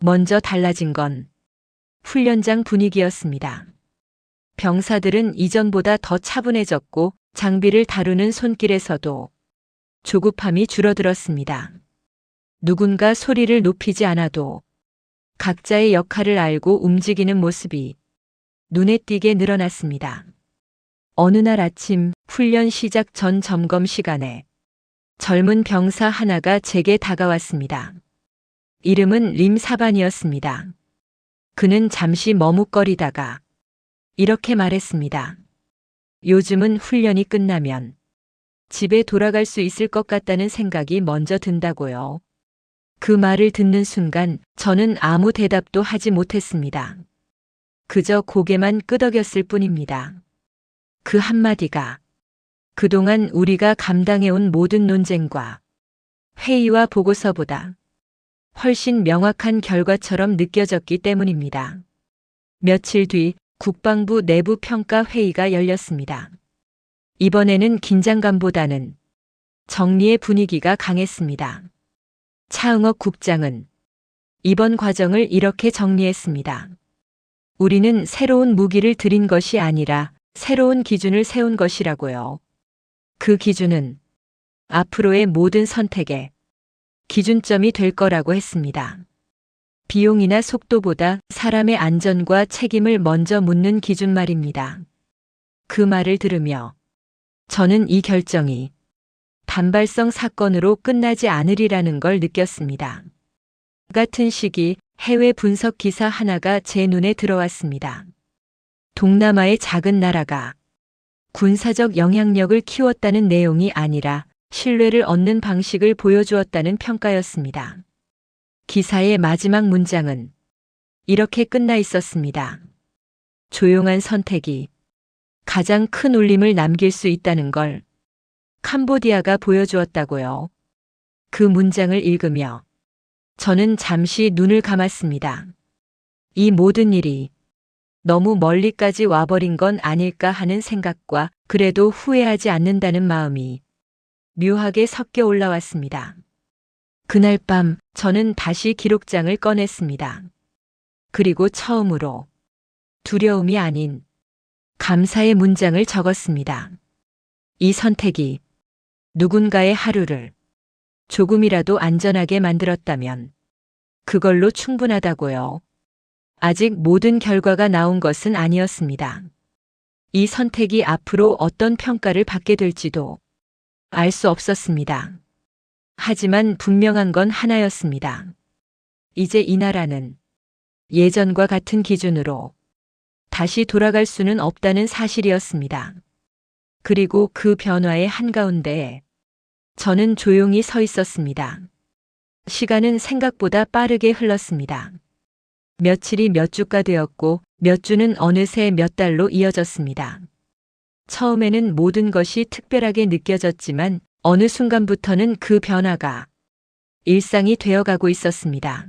Speaker 1: 먼저 달라진 건 훈련장 분위기였습니다. 병사들은 이전보다 더 차분해졌고 장비를 다루는 손길에서도 조급함이 줄어들었습니다. 누군가 소리를 높이지 않아도 각자의 역할을 알고 움직이는 모습이 눈에 띄게 늘어났습니다. 어느 날 아침 훈련 시작 전 점검 시간에 젊은 병사 하나가 제게 다가왔습니다. 이름은 림 사반이었습니다. 그는 잠시 머뭇거리다가 이렇게 말했습니다. 요즘은 훈련이 끝나면 집에 돌아갈 수 있을 것 같다는 생각이 먼저 든다고요. 그 말을 듣는 순간 저는 아무 대답도 하지 못했습니다. 그저 고개만 끄덕였을 뿐입니다. 그 한마디가 그동안 우리가 감당해온 모든 논쟁과 회의와 보고서보다 훨씬 명확한 결과처럼 느껴졌기 때문입니다. 며칠 뒤 국방부 내부 평가 회의가 열렸습니다. 이번에는 긴장감보다는 정리의 분위기가 강했습니다. 차응업 국장은 이번 과정을 이렇게 정리했습니다. 우리는 새로운 무기를 들인 것이 아니라 새로운 기준을 세운 것이라고요. 그 기준은 앞으로의 모든 선택의 기준점이 될 거라고 했습니다. 비용이나 속도보다 사람의 안전과 책임을 먼저 묻는 기준 말입니다. 그 말을 들으며 저는 이 결정이 단발성 사건으로 끝나지 않으리라는 걸 느꼈습니다. 같은 시기 해외 분석 기사 하나가 제 눈에 들어왔습니다. 동남아의 작은 나라가 군사적 영향력을 키웠다는 내용이 아니라 신뢰를 얻는 방식을 보여주었다는 평가였습니다. 기사의 마지막 문장은 이렇게 끝나 있었습니다. 조용한 선택이 가장 큰 울림을 남길 수 있다는 걸 캄보디아가 보여주었다고요. 그 문장을 읽으며 저는 잠시 눈을 감았습니다. 이 모든 일이 너무 멀리까지 와버린 건 아닐까 하는 생각과 그래도 후회하지 않는다는 마음이 묘하게 섞여 올라왔습니다. 그날 밤 저는 다시 기록장을 꺼냈습니다. 그리고 처음으로 두려움이 아닌 감사의 문장을 적었습니다. 이 선택이 누군가의 하루를 조금이라도 안전하게 만들었다면 그걸로 충분하다고요. 아직 모든 결과가 나온 것은 아니었습니다. 이 선택이 앞으로 어떤 평가를 받게 될지도 알 수 없었습니다. 하지만 분명한 건 하나였습니다. 이제 이 나라는 예전과 같은 기준으로 다시 돌아갈 수는 없다는 사실이었습니다. 그리고 그 변화의 한가운데에 저는 조용히 서 있었습니다. 시간은 생각보다 빠르게 흘렀습니다. 며칠이 몇 주가 되었고 몇 주는 어느새 몇 달로 이어졌습니다. 처음에는 모든 것이 특별하게 느껴졌지만 어느 순간부터는 그 변화가 일상이 되어가고 있었습니다.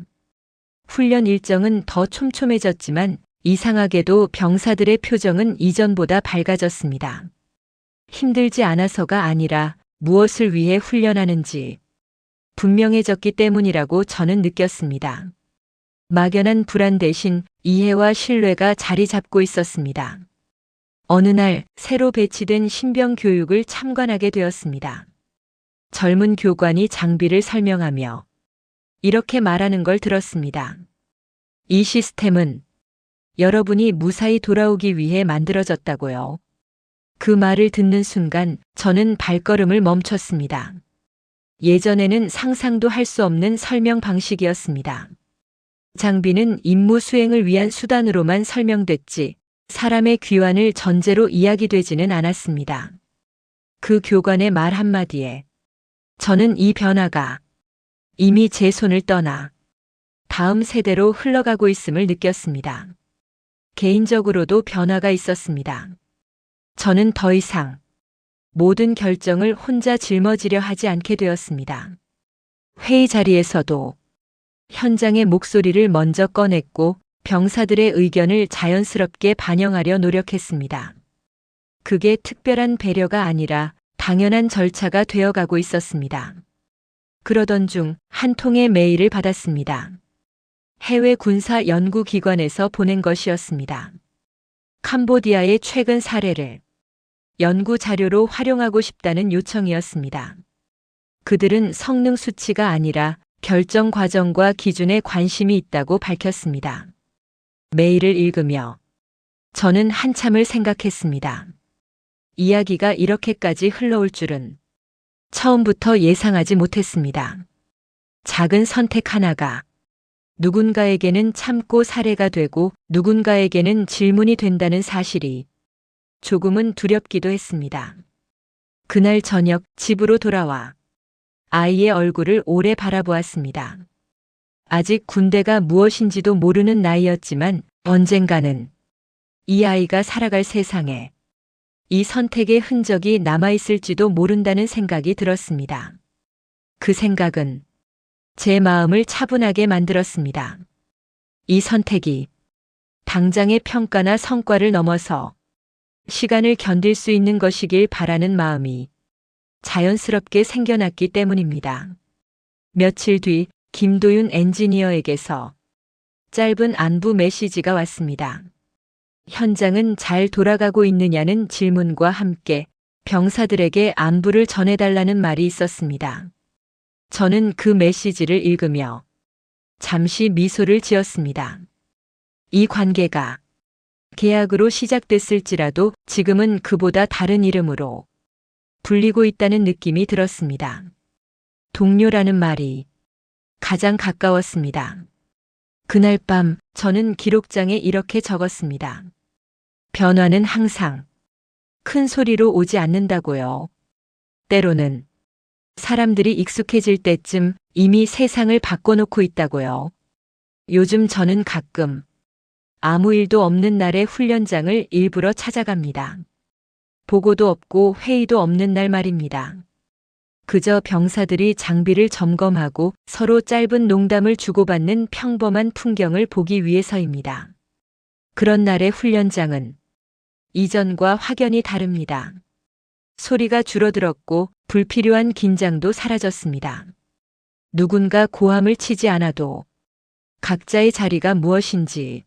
Speaker 1: 훈련 일정은 더 촘촘해졌지만 이상하게도 병사들의 표정은 이전보다 밝아졌습니다. 힘들지 않아서가 아니라 무엇을 위해 훈련하는지 분명해졌기 때문이라고 저는 느꼈습니다. 막연한 불안 대신 이해와 신뢰가 자리 잡고 있었습니다. 어느 날 새로 배치된 신병 교육을 참관하게 되었습니다. 젊은 교관이 장비를 설명하며 이렇게 말하는 걸 들었습니다. 이 시스템은 여러분이 무사히 돌아오기 위해 만들어졌다고요. 그 말을 듣는 순간 저는 발걸음을 멈췄습니다. 예전에는 상상도 할 수 없는 설명 방식이었습니다. 장비는 임무 수행을 위한 수단으로만 설명됐지 사람의 귀환을 전제로 이야기되지는 않았습니다. 그 교관의 말 한마디에 저는 이 변화가 이미 제 손을 떠나 다음 세대로 흘러가고 있음을 느꼈습니다. 개인적으로도 변화가 있었습니다. 저는 더 이상 모든 결정을 혼자 짊어지려 하지 않게 되었습니다. 회의 자리에서도 현장의 목소리를 먼저 꺼냈고 병사들의 의견을 자연스럽게 반영하려 노력했습니다. 그게 특별한 배려가 아니라 당연한 절차가 되어가고 있었습니다. 그러던 중 한 통의 메일을 받았습니다. 해외 군사 연구기관에서 보낸 것이었습니다. 캄보디아의 최근 사례를 연구 자료로 활용하고 싶다는 요청이었습니다. 그들은 성능 수치가 아니라 결정 과정과 기준에 관심이 있다고 밝혔습니다. 메일을 읽으며 저는 한참을 생각했습니다. 이야기가 이렇게까지 흘러올 줄은 처음부터 예상하지 못했습니다. 작은 선택 하나가 누군가에게는 참고 사례가 되고 누군가에게는 질문이 된다는 사실이 조금은 두렵기도 했습니다. 그날 저녁 집으로 돌아와 아이의 얼굴을 오래 바라보았습니다. 아직 군대가 무엇인지도 모르는 나이였지만 언젠가는 이 아이가 살아갈 세상에 이 선택의 흔적이 남아있을지도 모른다는 생각이 들었습니다. 그 생각은 제 마음을 차분하게 만들었습니다. 이 선택이 당장의 평가나 성과를 넘어서 시간을 견딜 수 있는 것이길 바라는 마음이 자연스럽게 생겨났기 때문입니다. 며칠 뒤 김도윤 엔지니어에게서 짧은 안부 메시지가 왔습니다. 현장은 잘 돌아가고 있느냐는 질문과 함께 병사들에게 안부를 전해달라는 말이 있었습니다. 저는 그 메시지를 읽으며 잠시 미소를 지었습니다. 이 관계가 계약으로 시작됐을지라도 지금은 그보다 다른 이름으로 불리고 있다는 느낌이 들었습니다. 동료라는 말이 가장 가까웠습니다. 그날 밤 저는 기록장에 이렇게 적었습니다. 변화는 항상 큰 소리로 오지 않는다고요. 때로는 사람들이 익숙해질 때쯤 이미 세상을 바꿔놓고 있다고요. 요즘 저는 가끔 아무 일도 없는 날에 훈련장을 일부러 찾아갑니다. 보고도 없고 회의도 없는 날 말입니다. 그저 병사들이 장비를 점검하고 서로 짧은 농담을 주고받는 평범한 풍경을 보기 위해서입니다. 그런 날의 훈련장은 이전과 확연히 다릅니다. 소리가 줄어들었고 불필요한 긴장도 사라졌습니다. 누군가 고함을 치지 않아도 각자의 자리가 무엇인지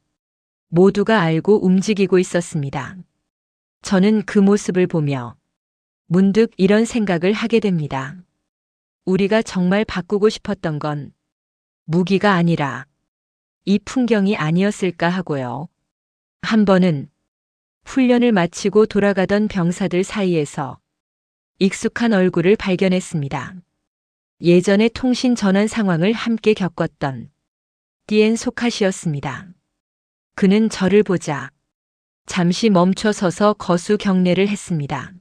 Speaker 1: 모두가 알고 움직이고 있었습니다. 저는 그 모습을 보며 문득 이런 생각을 하게 됩니다. 우리가 정말 바꾸고 싶었던 건 무기가 아니라 이 풍경이 아니었을까 하고요. 한 번은 훈련을 마치고 돌아가던 병사들 사이에서 익숙한 얼굴을 발견했습니다. 예전의 통신 전환 상황을 함께 겪었던 디엔 소카시였습니다. 그는 저를 보자 잠시 멈춰 서서 거수 경례를 했습니다.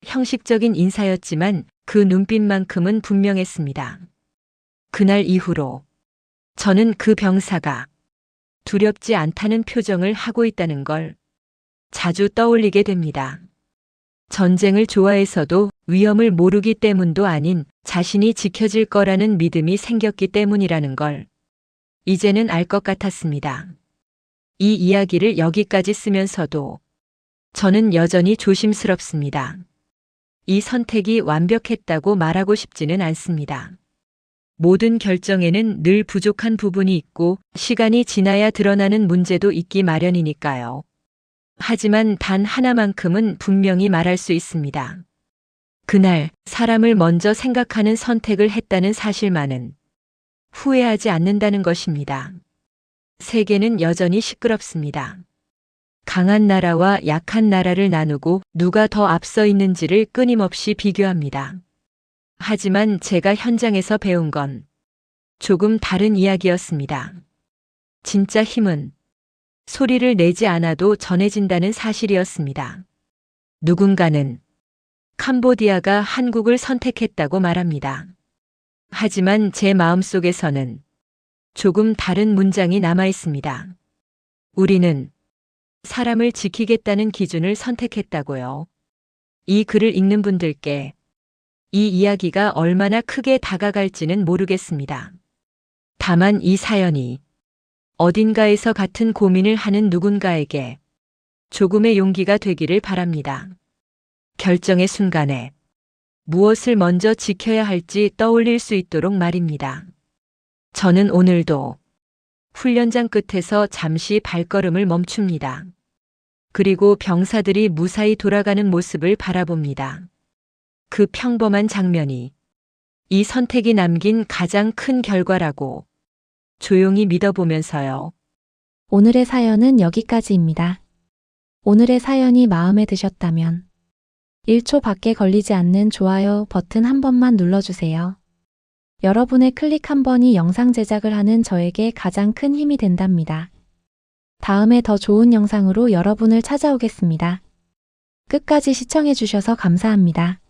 Speaker 1: 형식적인 인사였지만 그 눈빛만큼은 분명했습니다. 그날 이후로 저는 그 병사가 두렵지 않다는 표정을 하고 있다는 걸 자주 떠올리게 됩니다. 전쟁을 좋아해서도 위험을 모르기 때문도 아닌 자신이 지켜질 거라는 믿음이 생겼기 때문이라는 걸 이제는 알 것 같았습니다. 이 이야기를 여기까지 쓰면서도 저는 여전히 조심스럽습니다. 이 선택이 완벽했다고 말하고 싶지는 않습니다. 모든 결정에는 늘 부족한 부분이 있고 시간이 지나야 드러나는 문제도 있기 마련이니까요. 하지만 단 하나만큼은 분명히 말할 수 있습니다. 그날 사람을 먼저 생각하는 선택을 했다는 사실만은 후회하지 않는다는 것입니다. 세계는 여전히 시끄럽습니다. 강한 나라와 약한 나라를 나누고 누가 더 앞서 있는지를 끊임없이 비교합니다. 하지만 제가 현장에서 배운 건 조금 다른 이야기였습니다. 진짜 힘은 소리를 내지 않아도 전해진다는 사실이었습니다. 누군가는 캄보디아가 한국을 선택했다고 말합니다. 하지만 제 마음속에서는 조금 다른 문장이 남아 있습니다. 우리는 사람을 지키겠다는 기준을 선택했다고요. 이 글을 읽는 분들께 이 이야기가 얼마나 크게 다가갈지는 모르겠습니다. 다만 이 사연이 어딘가에서 같은 고민을 하는 누군가에게 조금의 용기가 되기를 바랍니다. 결정의 순간에 무엇을 먼저 지켜야 할지 떠올릴 수 있도록 말입니다. 저는 오늘도 훈련장 끝에서 잠시 발걸음을 멈춥니다. 그리고 병사들이 무사히 돌아가는 모습을 바라봅니다. 그 평범한 장면이 이 선택이 남긴 가장 큰 결과라고 조용히 믿어보면서요.
Speaker 2: 오늘의 사연은 여기까지입니다. 오늘의 사연이 마음에 드셨다면 1초 밖에 걸리지 않는 좋아요 버튼 한 번만 눌러주세요. 여러분의 클릭 한 번이 영상 제작을 하는 저에게 가장 큰 힘이 된답니다. 다음에 더 좋은 영상으로 여러분을 찾아오겠습니다. 끝까지 시청해주셔서 감사합니다.